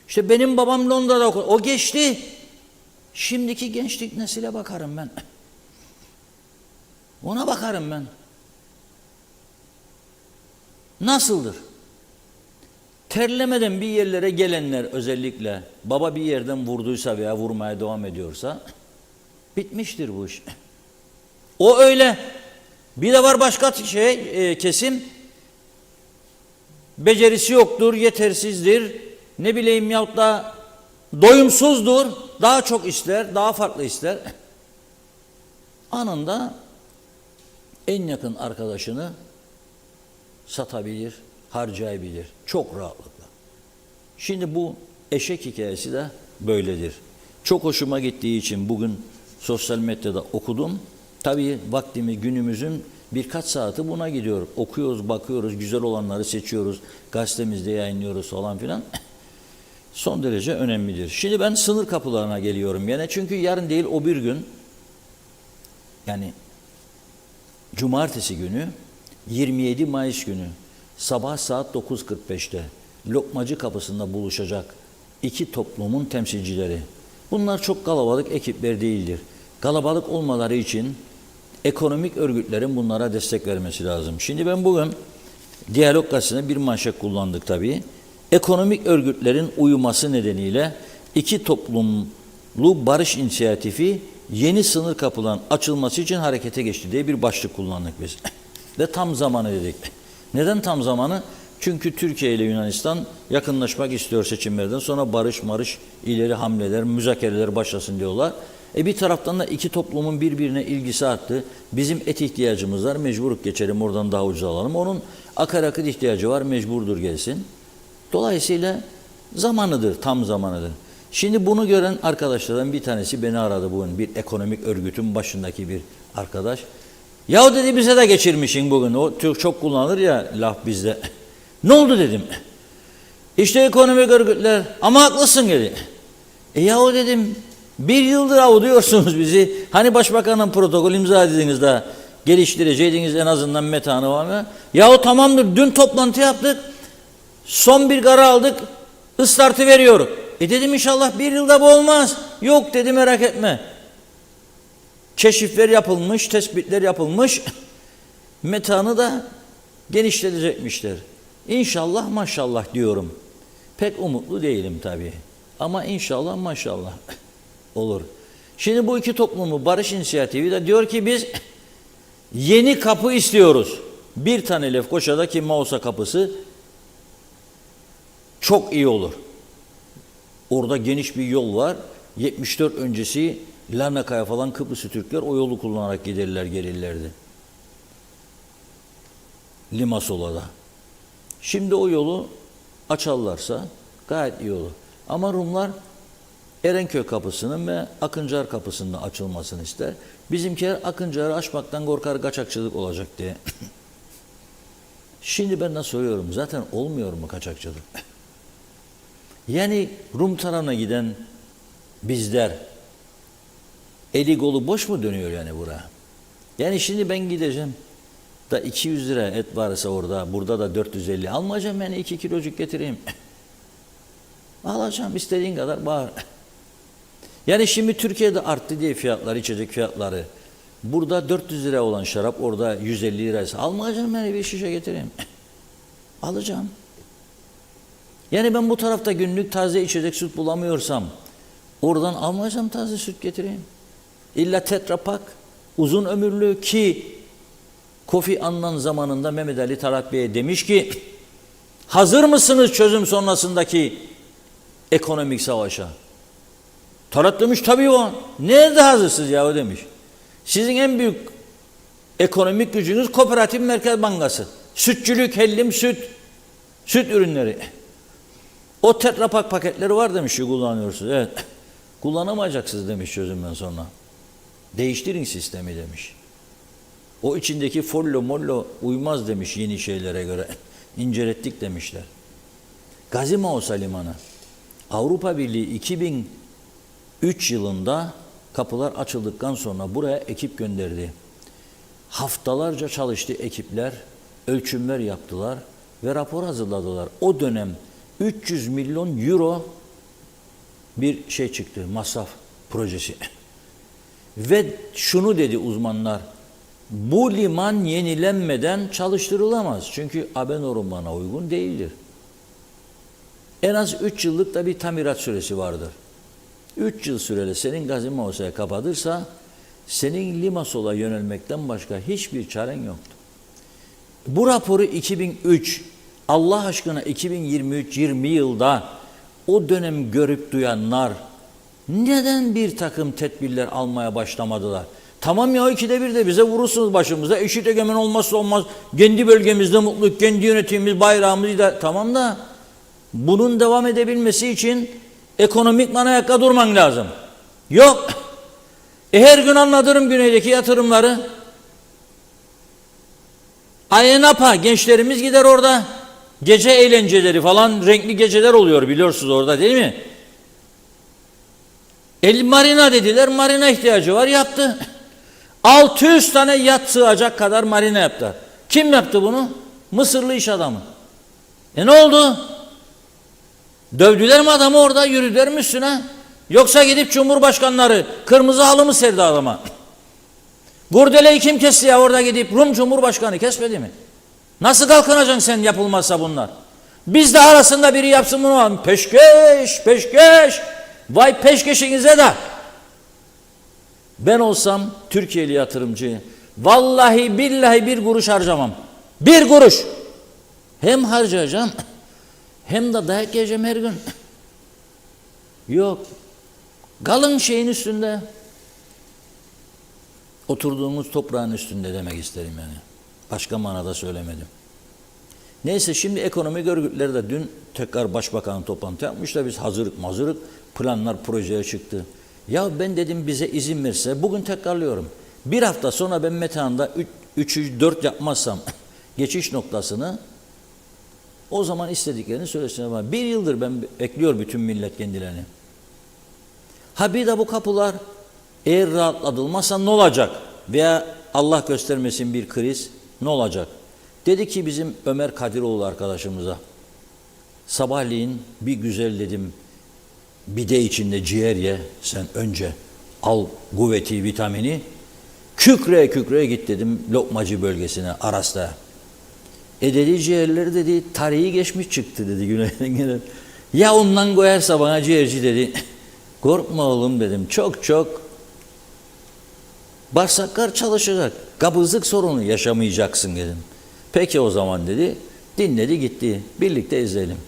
İşte benim babam Londra'da okudu. O geçti. Şimdiki gençlik nesile bakarım ben. Ona bakarım ben. Nasıldır? Terlemeden bir yerlere gelenler özellikle baba bir yerden vurduysa veya vurmaya devam ediyorsa bitmiştir bu iş. O öyle. Bir de var başka kesim becerisi yoktur, yetersizdir, ne bileyim yahut da doyumsuzdur, daha çok ister, daha farklı ister. Anında en yakın arkadaşını satabilir, harcayabilir. Çok rahatlıkla. Şimdi bu eşek hikayesi de böyledir. Çok hoşuma gittiği için bugün sosyal medyada okudum. Tabii vaktimiz, günümüzün birkaç saati buna gidiyor. Okuyoruz, bakıyoruz, güzel olanları seçiyoruz, gazetemizde yayınlıyoruz falan filan. Son derece önemlidir. Şimdi ben sınır kapılarına geliyorum yine. Çünkü yarın değil o bir gün, yani cumartesi günü, 27 Mayıs günü sabah saat 9.45'te Lokmacı kapısında buluşacak iki toplumun temsilcileri. Bunlar çok kalabalık ekipler değildir. Kalabalık olmaları için ekonomik örgütlerin bunlara destek vermesi lazım. Şimdi ben bugün Diyalog Gazetesi'nde bir manşet kullandık tabii. Ekonomik örgütlerin uyuması nedeniyle iki toplumlu barış inisiyatifi yeni sınır kapıların açılması için harekete geçti diye bir başlık kullandık biz. Ve tam zamanı dedik. Neden tam zamanı? Çünkü Türkiye ile Yunanistan yakınlaşmak istiyor seçimlerden sonra barış ileri hamleler, müzakereler başlasın diyorlar. Bir taraftan da iki toplumun birbirine ilgisi arttı. Bizim et ihtiyacımız var, mecburuk geçelim oradan daha ucuz alalım. Onun akaryakıt ihtiyacı var, mecburdur gelsin. Dolayısıyla zamanıdır, tam zamanıdır. Şimdi bunu gören arkadaşlardan bir tanesi beni aradı bugün. Bir ekonomik örgütün başındaki bir arkadaş. Yahu dedi bize de geçirmişsin bugün. O çok kullanılır ya laf bizde. Ne oldu dedim. İşte ekonomik örgütler ama haklısın dedi. Yahu dedim bir yıldır avutuyorsunuz bizi. Hani başbakanın protokol imza dediniz de geliştireceydiniz en azından metanı var mı? Yahu tamamdır dün toplantı yaptık. Son bir karar aldık. Istartı veriyorum. Dedim inşallah bir yılda bu olmaz. Yok dedi merak etme. Keşifler yapılmış, tespitler yapılmış. Metanı da genişletecekmişler. İnşallah maşallah diyorum. Pek umutlu değilim tabii. Ama inşallah maşallah olur. Şimdi bu iki toplumu barış inisiyatifi de diyor ki biz yeni kapı istiyoruz. Bir tane Lefkoşa'daki Mausa kapısı çok iyi olur. Orada geniş bir yol var. 74 öncesi Larnaka'ya falan Kıbrıslı Türkler o yolu kullanarak gelirlerdi. Limasola'da. Şimdi o yolu açarlarsa gayet iyi olur. Ama Rumlar Erenköy kapısının ve Akıncılar kapısının açılmasını ister. Bizimkiler Akıncılar'ı açmaktan korkar kaçakçılık olacak diye. Şimdi ben de soruyorum zaten olmuyor mu kaçakçılık? Yani Rum tarafına giden bizler eli kolu boş mu dönüyor yani buraya? Yani şimdi ben gideceğim da 200 lira et varsa orada, burada da 450 almayacağım yani 2 kilocuk getireyim. Alacağım istediğin kadar bağır. Yani şimdi Türkiye'de arttı diye fiyatlar, içecek fiyatları. Burada 400 lira olan şarap orada 150 liraysa almayacağım yani bir şişe getireyim. Alacağım. Yani ben bu tarafta günlük taze içecek süt bulamıyorsam oradan almayacağım taze süt getireyim. İlla Tetra Pak uzun ömürlü ki Kofi Annan zamanında Mehmet Ali Talat Bey'e demiş ki, hazır mısınız çözüm sonrasındaki ekonomik savaşa? Talat demiş tabii o. Nerede hazırsınız ya o demiş. Sizin en büyük ekonomik gücünüz Kooperatif Merkez Bankası. Sütçülük, hellim, süt ürünleri. O Tetra Pak paketleri var demiş ki kullanıyorsunuz. Evet. Kullanamayacaksınız demiş çözümden sonra. Değiştirin sistemi demiş. O içindeki follo mollo uymaz demiş yeni şeylere göre. İncelettik demişler. Gazi Mausa Limanı. Avrupa Birliği 2003 yılında kapılar açıldıktan sonra buraya ekip gönderdi. Haftalarca çalıştı ekipler, ölçümler yaptılar ve rapor hazırladılar. O dönem 300 milyon euro bir şey çıktı, masraf projesi. Ve şunu dedi uzmanlar, bu liman yenilenmeden çalıştırılamaz. Çünkü AB normlarına uygun değildir. En az 3 yıllık da bir tamirat süresi vardır. 3 yıl süreli senin Gazi Mausa'ya kapatırsa senin Limasol'a yönelmekten başka hiçbir çaren yoktu. Bu raporu 2003, Allah aşkına 2023-20 yılda o dönem görüp duyanlar neden bir takım tedbirler almaya başlamadılar? Tamam ya ikide bir de bize vurursunuz başımıza. Eşit egemen olmazsa olmaz. Kendi bölgemizde mutluluk, kendi yönetimimiz, bayrağımız da tamam da bunun devam edebilmesi için ekonomikman ayakta durman lazım. Yok. Her gün anlatırım güneydeki yatırımları. Ayenapa gençlerimiz gider orada. Gece eğlenceleri falan renkli geceler oluyor biliyorsunuz orada değil mi? Marina dediler, marina ihtiyacı var yaptı. 600 tane yat sığacak kadar marina yaptı. Kim yaptı bunu? Mısırlı iş adamı. Ne oldu? Dövdüler mi adamı orada, yürüdüler mi üstüne? Yoksa gidip Cumhurbaşkanları kırmızı halı mı serdi adama? Kurdeleyi kim kesti ya orada gidip Rum Cumhurbaşkanı kesmedi mi? Nasıl kalkınacaksın sen yapılmazsa bunlar? Biz de arasında biri yapsın bunu. Peşkeş, peşkeş. Vay peşkeşinize de. Ben olsam Türkiye'li yatırımcı vallahi billahi bir kuruş harcamam. Bir kuruş. Hem harcayacağım hem de dayak yiyeceğim her gün. Yok. Kalın şeyin üstünde. Oturduğumuz toprağın üstünde demek isterim yani. Başka manada söylemedim. Neyse şimdi ekonomik örgütleri de dün tekrar başbakanın toplantı yapmış da biz hazırlık planlar projeye çıktı. Ya ben dedim bize izin verse bugün tekrarlıyorum. Bir hafta sonra ben Metehan'da 3'ü 4 yapmazsam geçiş noktasını o zaman istediklerini söylesin ama bir yıldır ben bekliyor bütün millet kendilerini. Ha bir de bu kapılar eğer rahatlatılmazsa ne olacak? Veya Allah göstermesin bir kriz ne olacak? Dedi ki bizim Ömer Kadiroğlu arkadaşımıza sabahleyin bir güzel dedim bide içinde ciğer ye sen önce al kuvveti vitamini kükre kükre git dedim Lokmacı bölgesine Aras'ta. Dedi ciğerleri dedi tarihi geçmiş çıktı dedi güneyden gelen. Ya ondan koyarsa bana ciğerci dedi. Korkma oğlum dedim çok bağırsaklar çalışacak. Kabızlık sorunu yaşamayacaksın dedim. Peki o zaman dedi. Dinledi gitti. Birlikte izleyelim.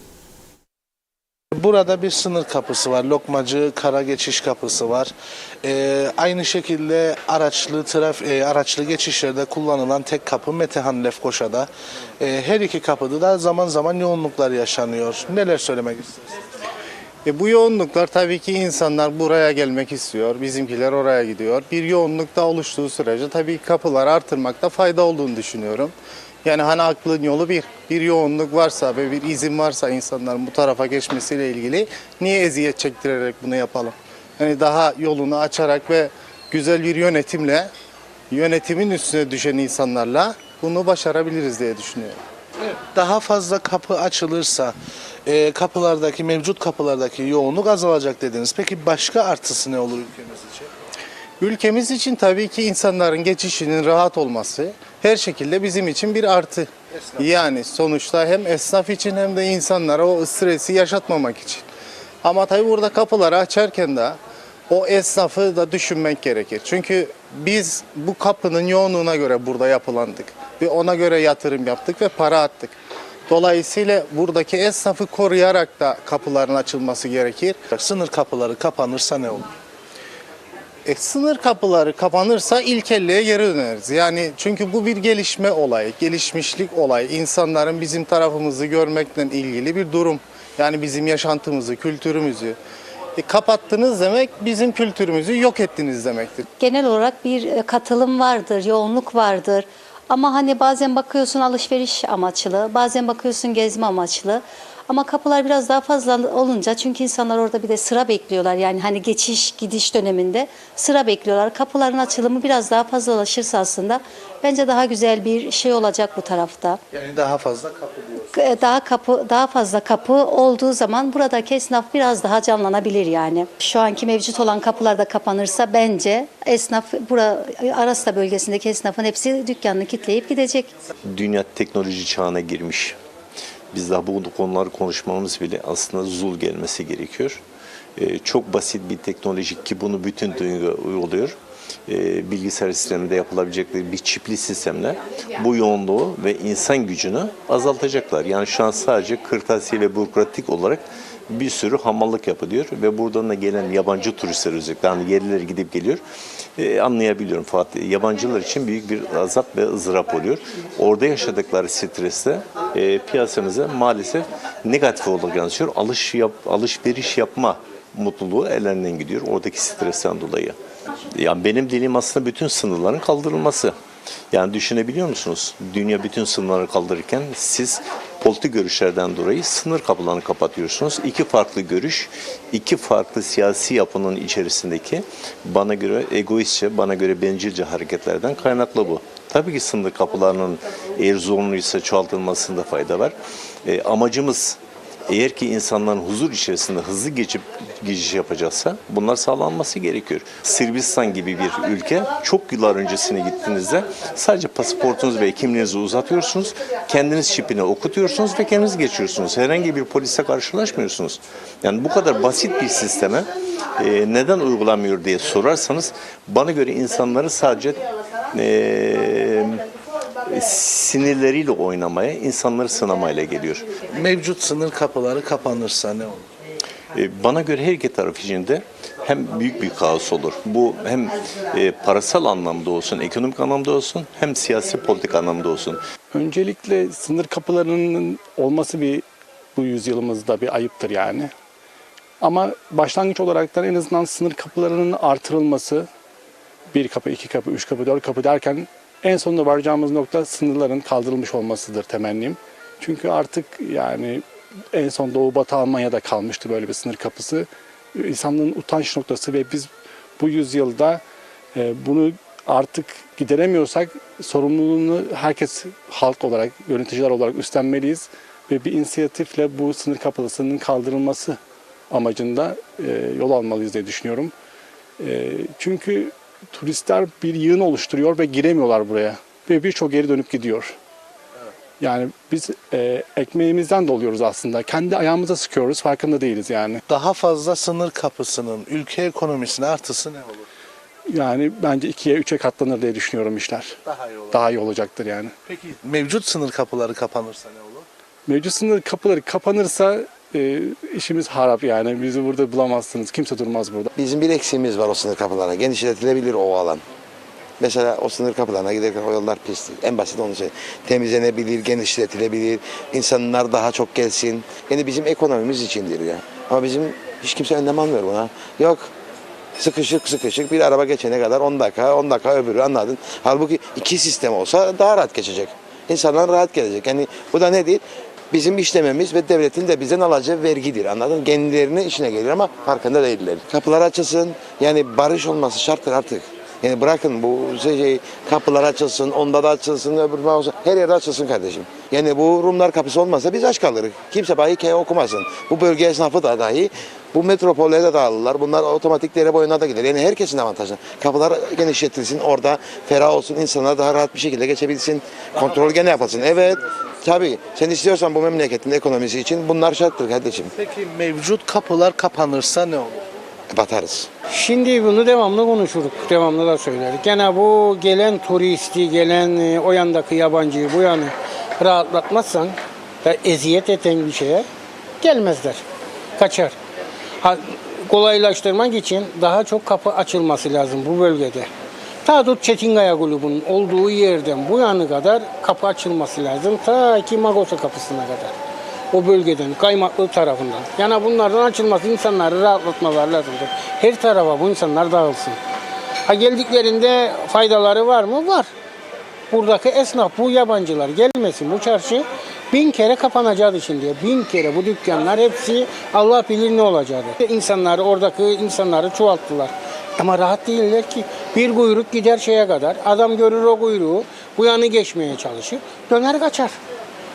Burada bir sınır kapısı var. Lokmacı kara geçiş kapısı var. Aynı şekilde araçlı geçişlerde kullanılan tek kapı Metehan Lefkoşa'da. Her iki kapıda da zaman zaman yoğunluklar yaşanıyor. Neler söylemek istersiniz? Bu yoğunluklar tabii ki insanlar buraya gelmek istiyor. Bizimkiler oraya gidiyor. Bir yoğunluk da oluştuğu sürece tabii kapıları artırmakta fayda olduğunu düşünüyorum. Yani hani aklın yolu bir yoğunluk varsa ve bir izin varsa insanların bu tarafa geçmesiyle ilgili niye eziyet çektirerek bunu yapalım? Yani daha yolunu açarak ve güzel bir yönetimle, yönetimin üstüne düşen insanlarla bunu başarabiliriz diye düşünüyorum. Daha fazla kapı açılırsa mevcut kapılardaki yoğunluk azalacak dediniz. Peki başka artısı ne olur ülkemiz için? Ülkemiz için tabii ki insanların geçişinin rahat olması her şekilde bizim için bir artı. Yani sonuçta hem esnaf için hem de insanlara o stresi yaşatmamak için. Ama tabii burada kapıları açarken de o esnafı da düşünmek gerekir. Çünkü biz bu kapının yoğunluğuna göre burada yapılandık. ve ona göre yatırım yaptık ve para attık. Dolayısıyla buradaki esnafı koruyarak da kapıların açılması gerekir. Sınır kapıları kapanırsa ne olur? Sınır kapıları kapanırsa ilkelliğe geri döneriz. Yani çünkü bu bir gelişme olayı, gelişmişlik olayı. İnsanların bizim tarafımızı görmekle ilgili bir durum. Yani bizim yaşantımızı, kültürümüzü. Kapattınız demek bizim kültürümüzü yok ettiniz demektir. Genel olarak bir katılım vardır, yoğunluk vardır. Ama hani bazen bakıyorsun alışveriş amaçlı, bazen bakıyorsun gezme amaçlı. Ama kapılar biraz daha fazla olunca çünkü insanlar orada bir de sıra bekliyorlar. Yani hani geçiş gidiş döneminde sıra bekliyorlar. Kapıların açılımı biraz daha fazlalaşırsa aslında bence daha güzel bir şey olacak bu tarafta. Yani daha fazla kapı diyoruz. Daha fazla kapı olduğu zaman buradaki esnaf biraz daha canlanabilir yani. Şu anki mevcut olan kapılar da kapanırsa bence esnaf Arasta bölgesindeki esnafın hepsi dükkanını kilitleyip gidecek. Dünya teknoloji çağına girmiş. Biz daha bu konuları konuşmamız bile aslında zul gelmesi gerekiyor. Çok basit bir teknolojik ki bunu bütün dünya uyguluyor. Bilgisayar sisteminde yapılabilecekleri bir çipli sistemle bu yoğunluğu ve insan gücünü azaltacaklar. Yani şu an sadece kırtasiye ve bürokratik olarak bir sürü hamallık yapılıyor ve buradan da gelen yabancı turistler özellikle hani yerliler gidip geliyor. Anlayabiliyorum fakat yabancılar için büyük bir azap ve ızdırap oluyor. Orada yaşadıkları stresle piyasamıza maalesef negatif olarak yansıyor. Alışveriş yapma mutluluğu ellerinden gidiyor oradaki stresten dolayı. Yani benim dilim aslında bütün sınırların kaldırılması. Yani düşünebiliyor musunuz? Dünya bütün sınırları kaldırırken siz politik görüşlerden dolayı sınır kapılarını kapatıyorsunuz. İki farklı görüş, iki farklı siyasi yapının içerisindeki bana göre egoistçe, bana göre bencilce hareketlerden kaynaklı bu. Tabii ki sınır kapılarının eğer zorunluysa çoğaltılmasında fayda var. Amacımız eğer ki insanların huzur içerisinde hızlı geçiş yapacaksa bunlar sağlanması gerekiyor. Sırbistan gibi bir ülke çok yıllar öncesine gittiğinizde sadece pasaportunuzu ve kimliğinizi uzatıyorsunuz. Kendiniz çipini okutuyorsunuz ve kendiniz geçiyorsunuz. Herhangi bir polisle karşılaşmıyorsunuz. Yani bu kadar basit bir sisteme neden uygulanmıyor diye sorarsanız bana göre insanları sadece sinirleriyle oynamaya, insanları sınamayla geliyor. Mevcut sınır kapıları kapanırsa ne olur? Bana göre her iki taraf içinde hem büyük bir kaos olur. Bu hem parasal anlamda olsun, ekonomik anlamda olsun, hem siyasi politik anlamda olsun. Öncelikle sınır kapılarının olması bu yüzyılımızda bir ayıptır yani. Ama başlangıç olaraktan en azından sınır kapılarının artırılması, 1 kapı, 2 kapı, 3 kapı, 4 kapı derken en sonunda varacağımız nokta sınırların kaldırılmış olmasıdır temennim. Çünkü artık yani en son Doğu Batı Almanya'da kalmıştı böyle bir sınır kapısı. İnsanlığın utanç noktası ve biz bu yüzyılda bunu artık gideremiyorsak sorumluluğunu herkes halk olarak, yöneticiler olarak üstlenmeliyiz. Ve bir inisiyatifle bu sınır kapısının kaldırılması amacında yol almalıyız diye düşünüyorum. Çünkü turistler bir yığın oluşturuyor ve giremiyorlar buraya. Ve birçok geri dönüp gidiyor. Yani biz ekmeğimizden doluyoruz aslında. Kendi ayağımıza sıkıyoruz, farkında değiliz yani. Daha fazla sınır kapısının ülke ekonomisine artısı ne olur? Yani bence 2'ye 3'e katlanır diye düşünüyorum işler. Daha iyi olur. Daha iyi olacaktır yani. Peki mevcut sınır kapıları kapanırsa ne olur? Mevcut sınır kapıları kapanırsa işimiz harap yani. Bizi burada bulamazsınız. Kimse durmaz burada. Bizim bir eksiğimiz var o sınır kapılarına. Genişletilebilir o alan. Mesela o sınır kapılarına giderken o yollar pis. En basit onu söyleyeyim. Temizlenebilir, genişletilebilir. İnsanlar daha çok gelsin. Yani bizim ekonomimiz içindir ya. Ama bizim hiç kimse önlem almıyor buna. Yok. Sıkışık bir araba geçene kadar 10 dakika öbürü anladın. Halbuki iki sistem olsa daha rahat geçecek. İnsanlar rahat gelecek. Yani bu da ne değil? Bizim işlememiz ve devletin de bizden alacağı vergidir. Anladın mı? Kendilerinin işine gelir ama farkında değiller. Kapılar açılsın. Yani barış olması şarttır artık. Yani bırakın bu kapılar açılsın, onda da açılsın, öbür olsun. Her yerde açılsın kardeşim. Yani bu Rumlar kapısı olmazsa biz aç kalırız. Kimse bayi hikaye okumasın. Bu bölge esnafı da dahi bu metropollere de dağılırlar. Bunlar otomatik dere boyuna da gider. Yani herkesin avantajı. Kapılar genişletilsin, orada ferah olsun, insanlar daha rahat bir şekilde geçebilsin. Kontrol gene yapılsın. Evet, tabii. Sen istiyorsan bu memleketin ekonomisi için bunlar şarttır kardeşim. Peki mevcut kapılar kapanırsa ne olur? batarız. Şimdi bunu devamlı konuşuruz, devamlı da söylerik. Gene bu gelen turisti, gelen o yandaki yabancıyı bu yanı rahatlatmazsan ve eziyet eden bir şeye gelmezler, kaçar. Kolaylaştırmak için daha çok kapı açılması lazım bu bölgede. Ta tut Çetinkaya Kulübü'nün olduğu yerden bu yana kadar kapı açılması lazım. Ta ki Magosa kapısına kadar. O bölgeden, Kaymaklı tarafından. Yani bunlardan açılması, insanları rahatlatmalar lazımdır. Her tarafa bu insanlar dağılsın. Ha geldiklerinde faydaları var mı? Var. Buradaki esnaf, bu yabancılar gelmesin. Bu çarşı 1000 kere kapanacaktı şimdi. 1000 kere bu dükkanlar hepsi Allah bilir ne olacaktı. İnsanları, oradaki insanları çoğalttılar. Ama rahat değiller ki. Bir kuyruk gider şeye kadar. Adam görür o kuyruğu, bu yanı geçmeye çalışır. Döner kaçar.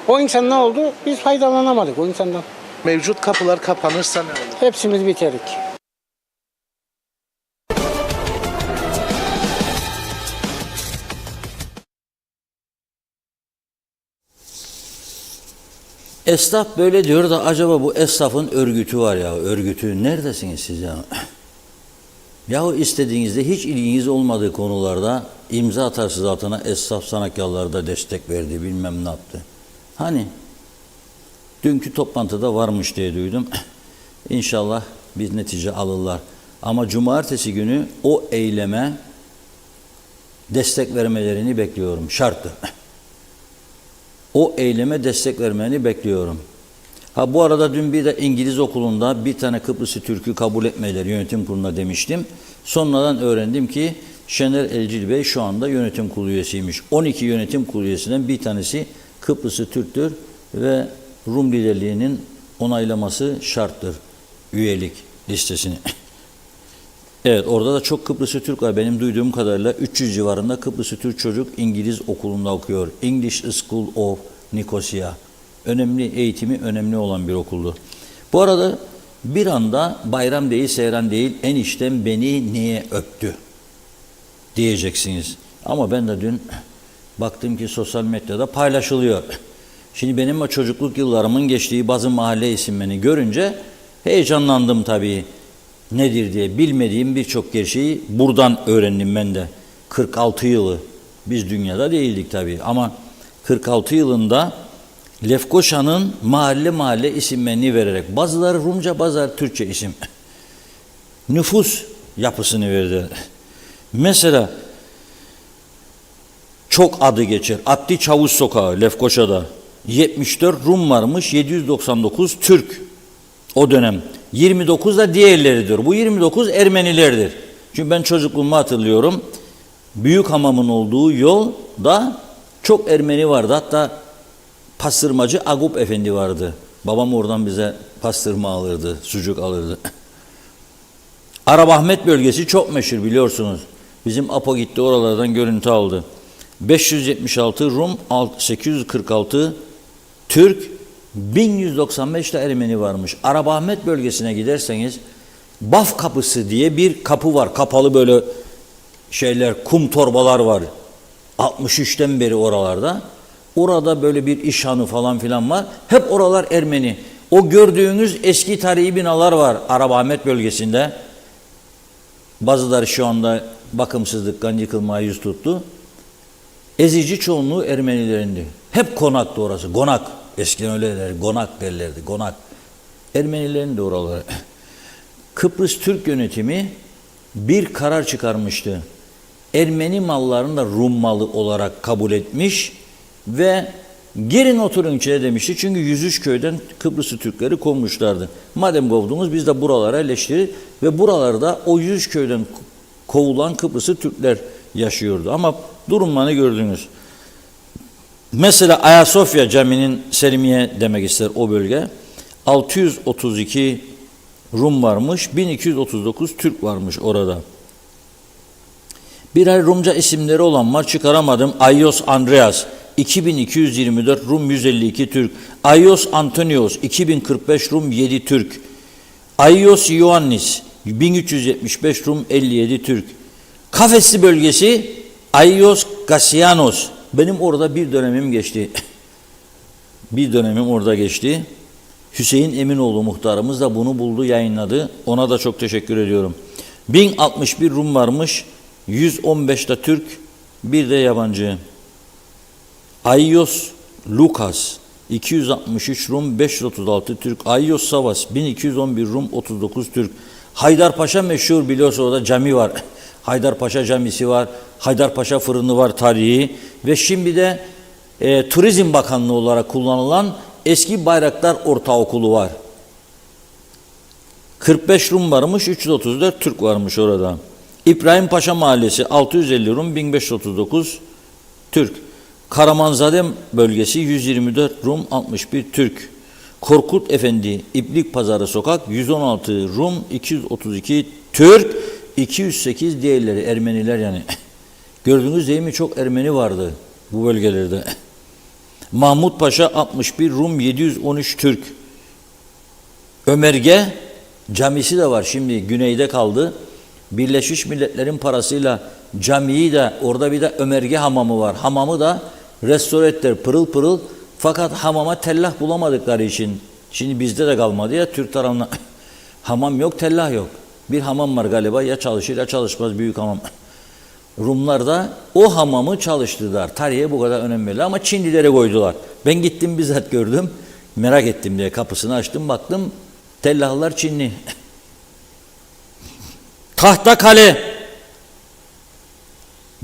O insan ne oldu? Biz faydalanamadık o insandan. Mevcut kapılar kapanırsa ne olur? Hepsimiz biterik. Esnaf böyle diyor da acaba bu esnafın örgütü var ya, örgütü neredesiniz siz ya? Yahu istediğinizde hiç ilginiz olmadığı konularda imza atarsınız altına, esnaf sanatkarları da destek verdi, bilmem ne yaptı. Hani dünkü toplantıda varmış diye duydum. İnşallah bir netice alırlar. Ama cumartesi günü o eyleme destek vermelerini bekliyorum. Şarttır. O eyleme destek vermeni bekliyorum. Ha bu arada dün bir de İngiliz okulunda bir tane Kıbrıslı Türk'ü kabul etmeleri yönetim kuruluna demiştim. Sonradan öğrendim ki Şener Elcil Bey şu anda yönetim kurulu üyesiymiş. 12 yönetim kurulu üyesinden bir tanesi Kıbrıslı Türk'tür ve Rum liderliğinin onaylaması şarttır üyelik listesini. Evet, orada da çok Kıbrıslı Türk var. Benim duyduğum kadarıyla 300 civarında Kıbrıslı Türk çocuk İngiliz okulunda okuyor. English School of Nicosia. Önemli, eğitimi önemli olan bir okuldu. Bu arada bir anda bayram değil, seyran değil, eniştem beni niye öptü diyeceksiniz. Ama ben de dün baktım ki sosyal medyada paylaşılıyor. Şimdi benim o çocukluk yıllarımın geçtiği bazı mahalle isimlerini görünce heyecanlandım tabii. Nedir diye bilmediğim birçok gerçeği buradan öğrendim ben de. 46 yılı, biz dünyada değildik tabii ama 46 yılında Lefkoşa'nın mahalle isimlerini vererek, bazıları Rumca, bazıları Türkçe isim, nüfus yapısını verdi. Mesela çok adı geçer. Abdi Çavuş Sokağı Lefkoşa'da 74 Rum varmış, 799 Türk o dönem. 29 da diğerleridir. Bu 29 Ermenilerdir. Çünkü ben çocukluğumu hatırlıyorum. Büyük hamamın olduğu yolda çok Ermeni vardı. Hatta pastırmacı Agup Efendi vardı. Babam oradan bize pastırma alırdı, sucuk alırdı. Arabahmet bölgesi çok meşhur biliyorsunuz. Bizim Apo gitti oralardan görüntü aldı. 576 Rum, 846 Türk, 1195 de Ermeni varmış. Arabahmet bölgesine giderseniz Baf Kapısı diye bir kapı var. Kapalı böyle şeyler, kum torbalar var. 63'ten beri oralarda. Orada böyle bir işhanı falan filan var. Hep oralar Ermeni. O gördüğünüz eski tarihi binalar var Arabahmet bölgesinde. Bazıları şu anda bakımsızlıktan yıkılmaya yüz tuttu. Ezici çoğunluğu Ermenilerindi. Hep konaktı orası. Gonak. Eskiden öyle derler. Gonak derlerdi. Gonak. Ermenilerin de oraları. Kıbrıs Türk yönetimi bir karar çıkarmıştı. Ermeni mallarını da Rum malı olarak kabul etmiş ve gelin oturun içeri demişti. Çünkü 103 köyden Kıbrıslı Türkleri kovmuşlardı. Madem kovdunuz biz de buralara yerleştirir ve buralarda o 103 köyden kovulan Kıbrıslı Türkler yaşıyordu. Ama durumlarını gördünüz. Mesela Ayasofya Camii'nin Selimiye demek ister o bölge. 632 Rum varmış, 1239 Türk varmış orada. Birer Rumca isimleri olan var, çıkaramadım. Ayos Andreas 2224 Rum, 152 Türk. Ayos Antonios 2045 Rum, 7 Türk. Ayos Ioannis 1375 Rum, 57 Türk. Kafesli bölgesi Ayos Gasianos. Benim orada bir dönemim geçti. Bir dönemim orada geçti. Hüseyin Eminoğlu muhtarımız da bunu buldu, yayınladı. Ona da çok teşekkür ediyorum. 1061 Rum varmış, 115 de Türk, bir de yabancı. Ayios Lukas 263 Rum, 536 Türk. Ayios Savas 1211 Rum, 39 Türk. Haydarpaşa meşhur, biliyorsun, orada cami var. Haydarpaşa Camisi var, Haydarpaşa Fırını var tarihi ve şimdi de Turizm Bakanlığı olarak kullanılan Eski Bayraktar Ortaokulu var. 45 Rum varmış, 334 Türk varmış orada. İbrahim Paşa Mahallesi 650 Rum, 1539 Türk. Karamanzade bölgesi 124 Rum, 61 Türk. Korkut Efendi İplik Pazarı Sokak 116 Rum, 232 Türk, 208 diğerleri Ermeniler yani. Gördünüz değil mi? Çok Ermeni vardı bu bölgelerde. Mahmut Paşa 61 Rum, 713 Türk. Ömerge camisi de var, şimdi güneyde kaldı. Birleşmiş Milletler'in parasıyla camiyi de, orada bir de Ömerge hamamı var. Hamamı da restore ettiler, pırıl pırıl. Fakat hamama tellah bulamadıkları için, şimdi bizde de kalmadı ya, Türk tarafında hamam yok, tellah yok. Bir hamam var galiba, ya çalışır ya çalışmaz, büyük hamam. Rumlar da o hamamı çalıştırdılar. Tarihe bu kadar önem verirler ama Çinlilere koydular. Ben gittim, bizzat gördüm. Merak ettim diye kapısını açtım, baktım tellahlar Çinli. Tahtakale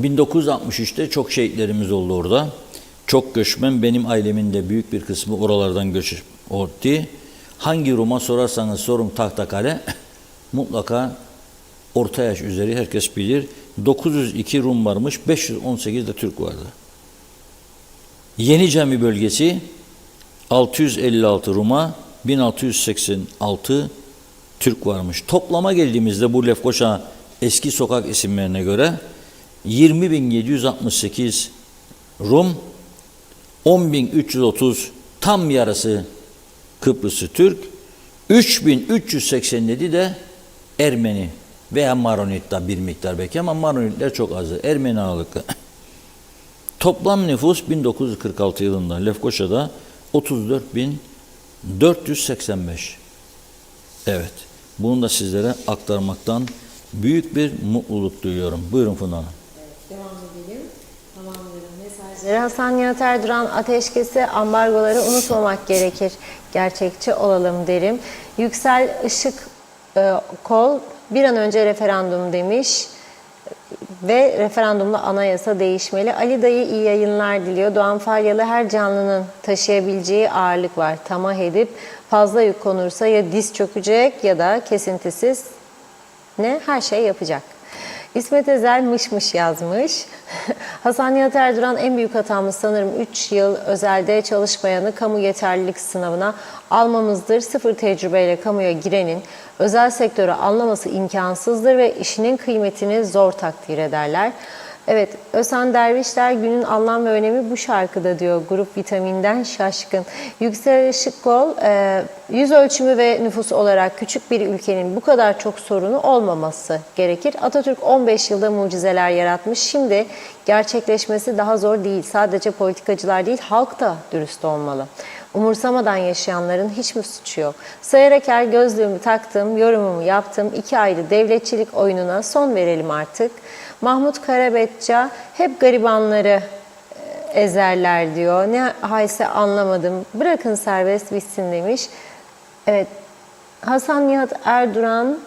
1963'te çok şehitlerimiz oldu orada. Çok göçmen, benim ailemin de büyük bir kısmı oralardan göç etti. Hangi Rum'a sorarsanız sorun Tahtakale mutlaka orta yaş üzeri, herkes bilir. 902 Rum varmış, 518 de Türk vardı. Yeni Cami bölgesi 656 Rum'a, 1686 Türk varmış. Toplama geldiğimizde bu Lefkoşa eski sokak isimlerine göre 20.768 Rum, 10.330 tam yarısı Kıbrıs'ı Türk, 3.387 de Ermeni veya Maronit da bir miktar belki ama Maronitler çok azdı. Ermeni ağırlıklı. Toplam nüfus 1946 yılında Lefkoşa'da 34.485. Evet. Bunu da sizlere aktarmaktan büyük bir mutluluk duyuyorum. Buyurun Funda Hanım. Devam edelim. Tamamlayalım mesajları. Hasan Nihat Erduran, ateşkesi, ambargoları unutmamak gerekir. Gerçekçi olalım derim. Yüksel Işık Kol bir an önce referandum demiş ve referandumla anayasa değişmeli. Ali Dayı iyi yayınlar diliyor. Doğan Falyalı, her canlının taşıyabileceği ağırlık var. Tamah edip fazla yük konursa ya diz çökecek ya da kesintisiz her şey yapacak. İsmet Ezel mış yazmış. Hasan Nihat Erduran, en büyük hatamız sanırım 3 yıl özelde çalışmayanı kamu yeterlilik sınavına almamızdır. Sıfır tecrübeyle kamuya girenin özel sektörü anlaması imkansızdır ve işinin kıymetini zor takdir ederler. Evet, Özen Dervişler, günün anlam ve önemi bu şarkıda diyor, Grup Vitamin'den şaşkın. Yüksel Işıkkol, yüz ölçümü ve nüfus olarak küçük bir ülkenin bu kadar çok sorunu olmaması gerekir. Atatürk 15 yılda mucizeler yaratmış. Şimdi gerçekleşmesi daha zor değil. Sadece politikacılar değil, halk da dürüst olmalı. Umursamadan yaşayanların hiç mi suçu yok? Sayarak her gözlüğümü taktım, yorumumu yaptım. 2 ayrı devletçilik oyununa son verelim artık. Mahmut Karabetça, hep garibanları ezerler diyor. Ne hayse anlamadım. Bırakın serbest bitsin demiş. Evet. Hasan Nihat Erduran,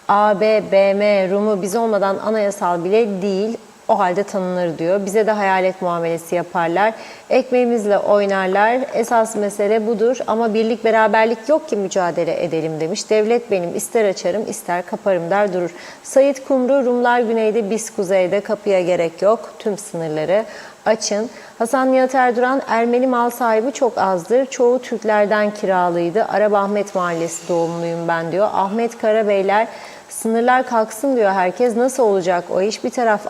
AB, BM, Rum'u biz olmadan anayasal bile değil, o halde tanınır diyor. Bize de hayalet muamelesi yaparlar. Ekmeğimizle oynarlar. Esas mesele budur ama birlik beraberlik yok ki mücadele edelim demiş. Devlet benim, ister açarım ister kaparım der durur. Sait Kumru, Rumlar güneyde biz kuzeyde, kapıya gerek yok. Tüm sınırları açın. Hasan Nihat Erduran, Ermeni mal sahibi çok azdır. Çoğu Türklerden kiralıydı. Arap Ahmet Mahallesi doğumluyum ben diyor. Ahmet Karabeyler, sınırlar kalksın diyor herkes. Nasıl olacak o iş? Bir taraf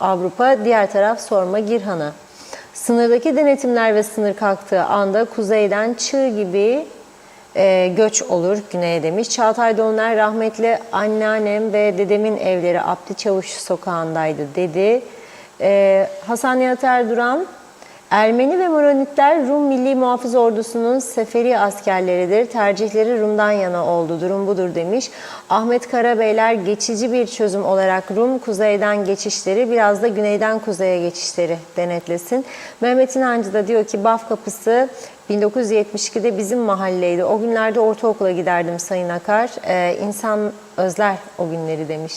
Avrupa, diğer taraf sorma Girhan'a. Sınırdaki denetimler ve sınır kalktığı anda kuzeyden çığ gibi göç olur güneye demiş. Çağatay Donlar, rahmetli anneannem ve dedemin evleri Abdi Çavuş sokağındaydı dedi. Hasan Nihat Erduran, Ermeni ve Maronitler Rum Milli Muhafız Ordusu'nun seferi askerleridir. Tercihleri Rum'dan yana oldu. Durum budur demiş. Ahmet Karabeyler geçici bir çözüm olarak Rum kuzeyden geçişleri biraz da güneyden kuzeye geçişleri denetlesin. Mehmet İnancı da diyor ki Baf Kapısı 1972'de bizim mahalleydi. O günlerde ortaokula giderdim Sayın Akar. İnsan özler o günleri demiş.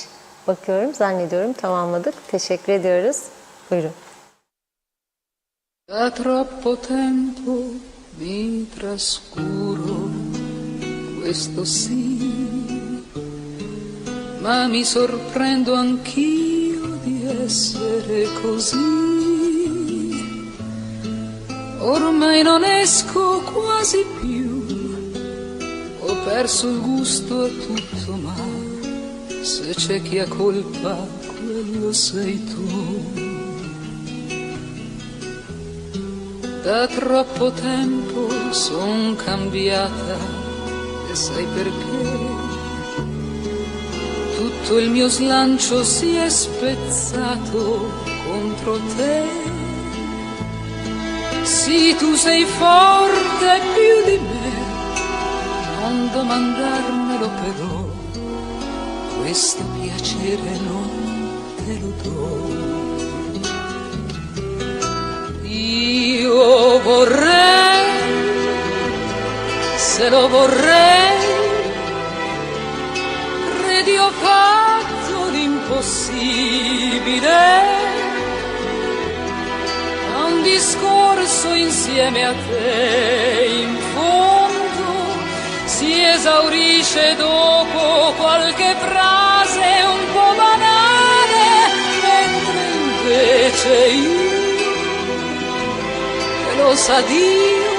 Bakıyorum, zannediyorum tamamladık. Teşekkür ediyoruz. Buyurun. Da troppo tempo mi trascuro questo sì, ma mi sorprendo anch'io di essere così. Ormai non esco quasi più, ho perso il gusto a tutto, ma se c'è chi ha colpa, quello sei tu. Da troppo tempo son cambiata e sai perché? Tutto il mio slancio si è spezzato contro te. Sì, tu sei forte più di me, non domandarmelo però, questo piacere non te lo do. Io vorrei, se lo vorrei, credi ho fatto l'impossibile, ma un discorso insieme a te in fondo si esaurisce dopo qualche frase un po' banale, mentre invece lo sa Dio,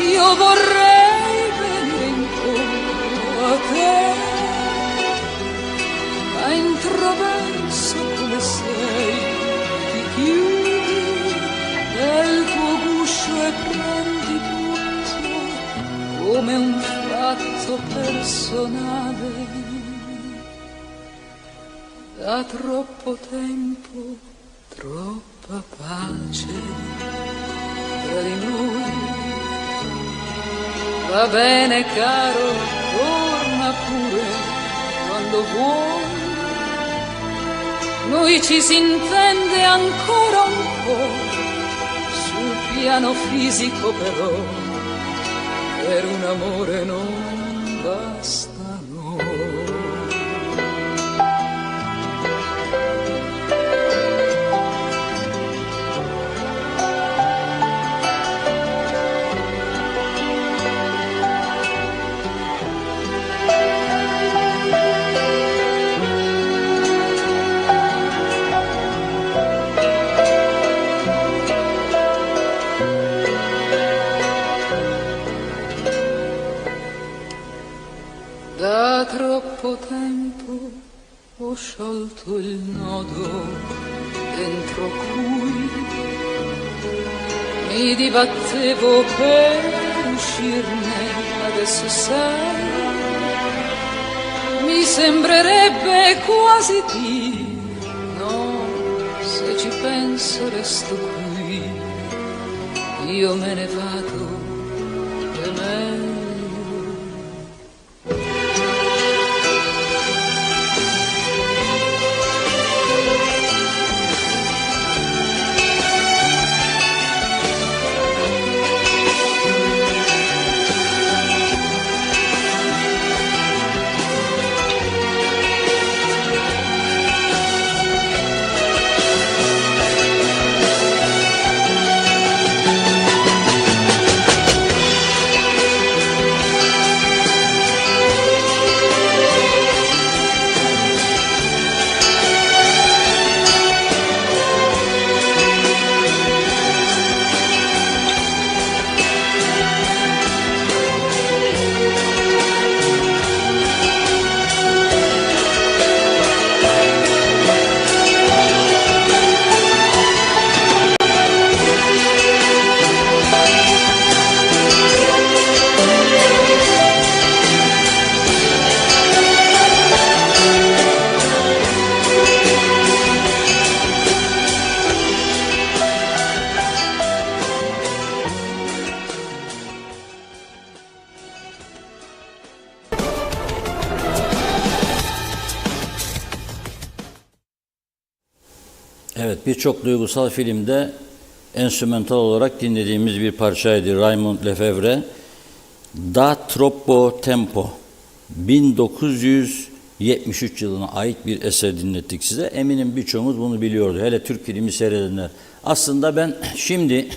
io vorrei venire incontro a te, ma in traverso come sei, ti chiudi nel tuo guscio e prendi tutto come un fatto personale. Da troppo tempo, troppa pace tra di noi. Va bene caro, torna pure quando vuoi. Noi ci si intende ancora un po', sul piano fisico però, per un amore non basta noi. Da troppo tempo ho sciolto il nodo dentro cui mi dibattevo per uscirne, adesso sai, mi sembrerebbe quasi di no, se ci penso resto qui, io me ne vado e meglio. Evet, birçok duygusal filmde enstrümantal olarak dinlediğimiz bir parçaydı. Raymond Lefevre, Da Troppo Tempo, 1973 yılına ait bir eser dinlettik size. Eminim birçoğumuz bunu biliyordu. Hele Türk filmi seyredenler. Aslında ben şimdi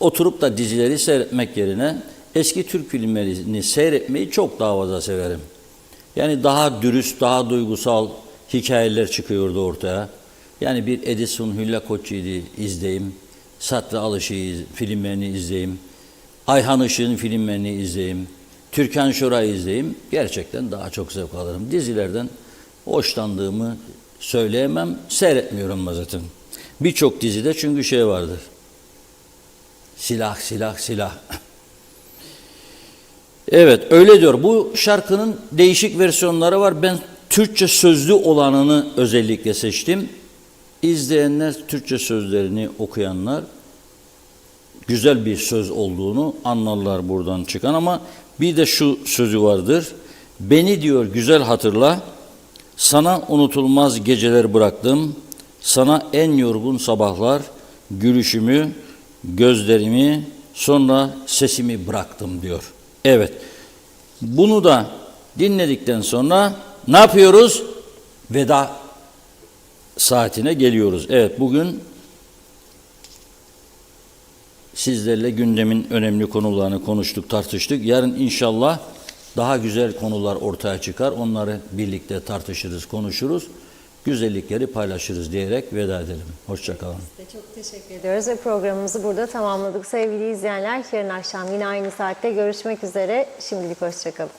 oturup da dizileri seyretmek yerine eski Türk filmlerini seyretmeyi çok daha fazla severim. Yani daha dürüst, daha duygusal hikayeler çıkıyordu ortaya. Yani bir Edison Hülla Koçyiğit'i izleyeyim, Satri Alışık'ı filmlerini izleyeyim, Ayhan Işık'ın filmlerini izleyeyim, Türkan Şoray'ı izleyeyim. Gerçekten daha çok zevk alırım. Dizilerden hoşlandığımı söyleyemem, seyretmiyorum da zaten. Birçok dizide çünkü şey vardır. Silah, silah, silah. Evet, öyle diyor. Bu şarkının değişik versiyonları var. Ben Türkçe sözlü olanını özellikle seçtim. İzleyenler, Türkçe sözlerini okuyanlar güzel bir söz olduğunu anlarlar buradan çıkan, ama bir de şu sözü vardır. Beni diyor güzel hatırla, sana unutulmaz geceler bıraktım, sana en yorgun sabahlar, gülüşümü, gözlerimi, sonra sesimi bıraktım diyor. Evet, bunu da dinledikten sonra ne yapıyoruz? Veda saatine geliyoruz. Evet, bugün sizlerle gündemin önemli konularını konuştuk, tartıştık. Yarın inşallah daha güzel konular ortaya çıkar. Onları birlikte tartışırız, konuşuruz. Güzellikleri paylaşırız diyerek veda edelim. Hoşça kalın. Çok teşekkür ediyoruz ve programımızı burada tamamladık sevgili izleyenler. Yarın akşam yine aynı saatte görüşmek üzere. Şimdilik hoşça kalın.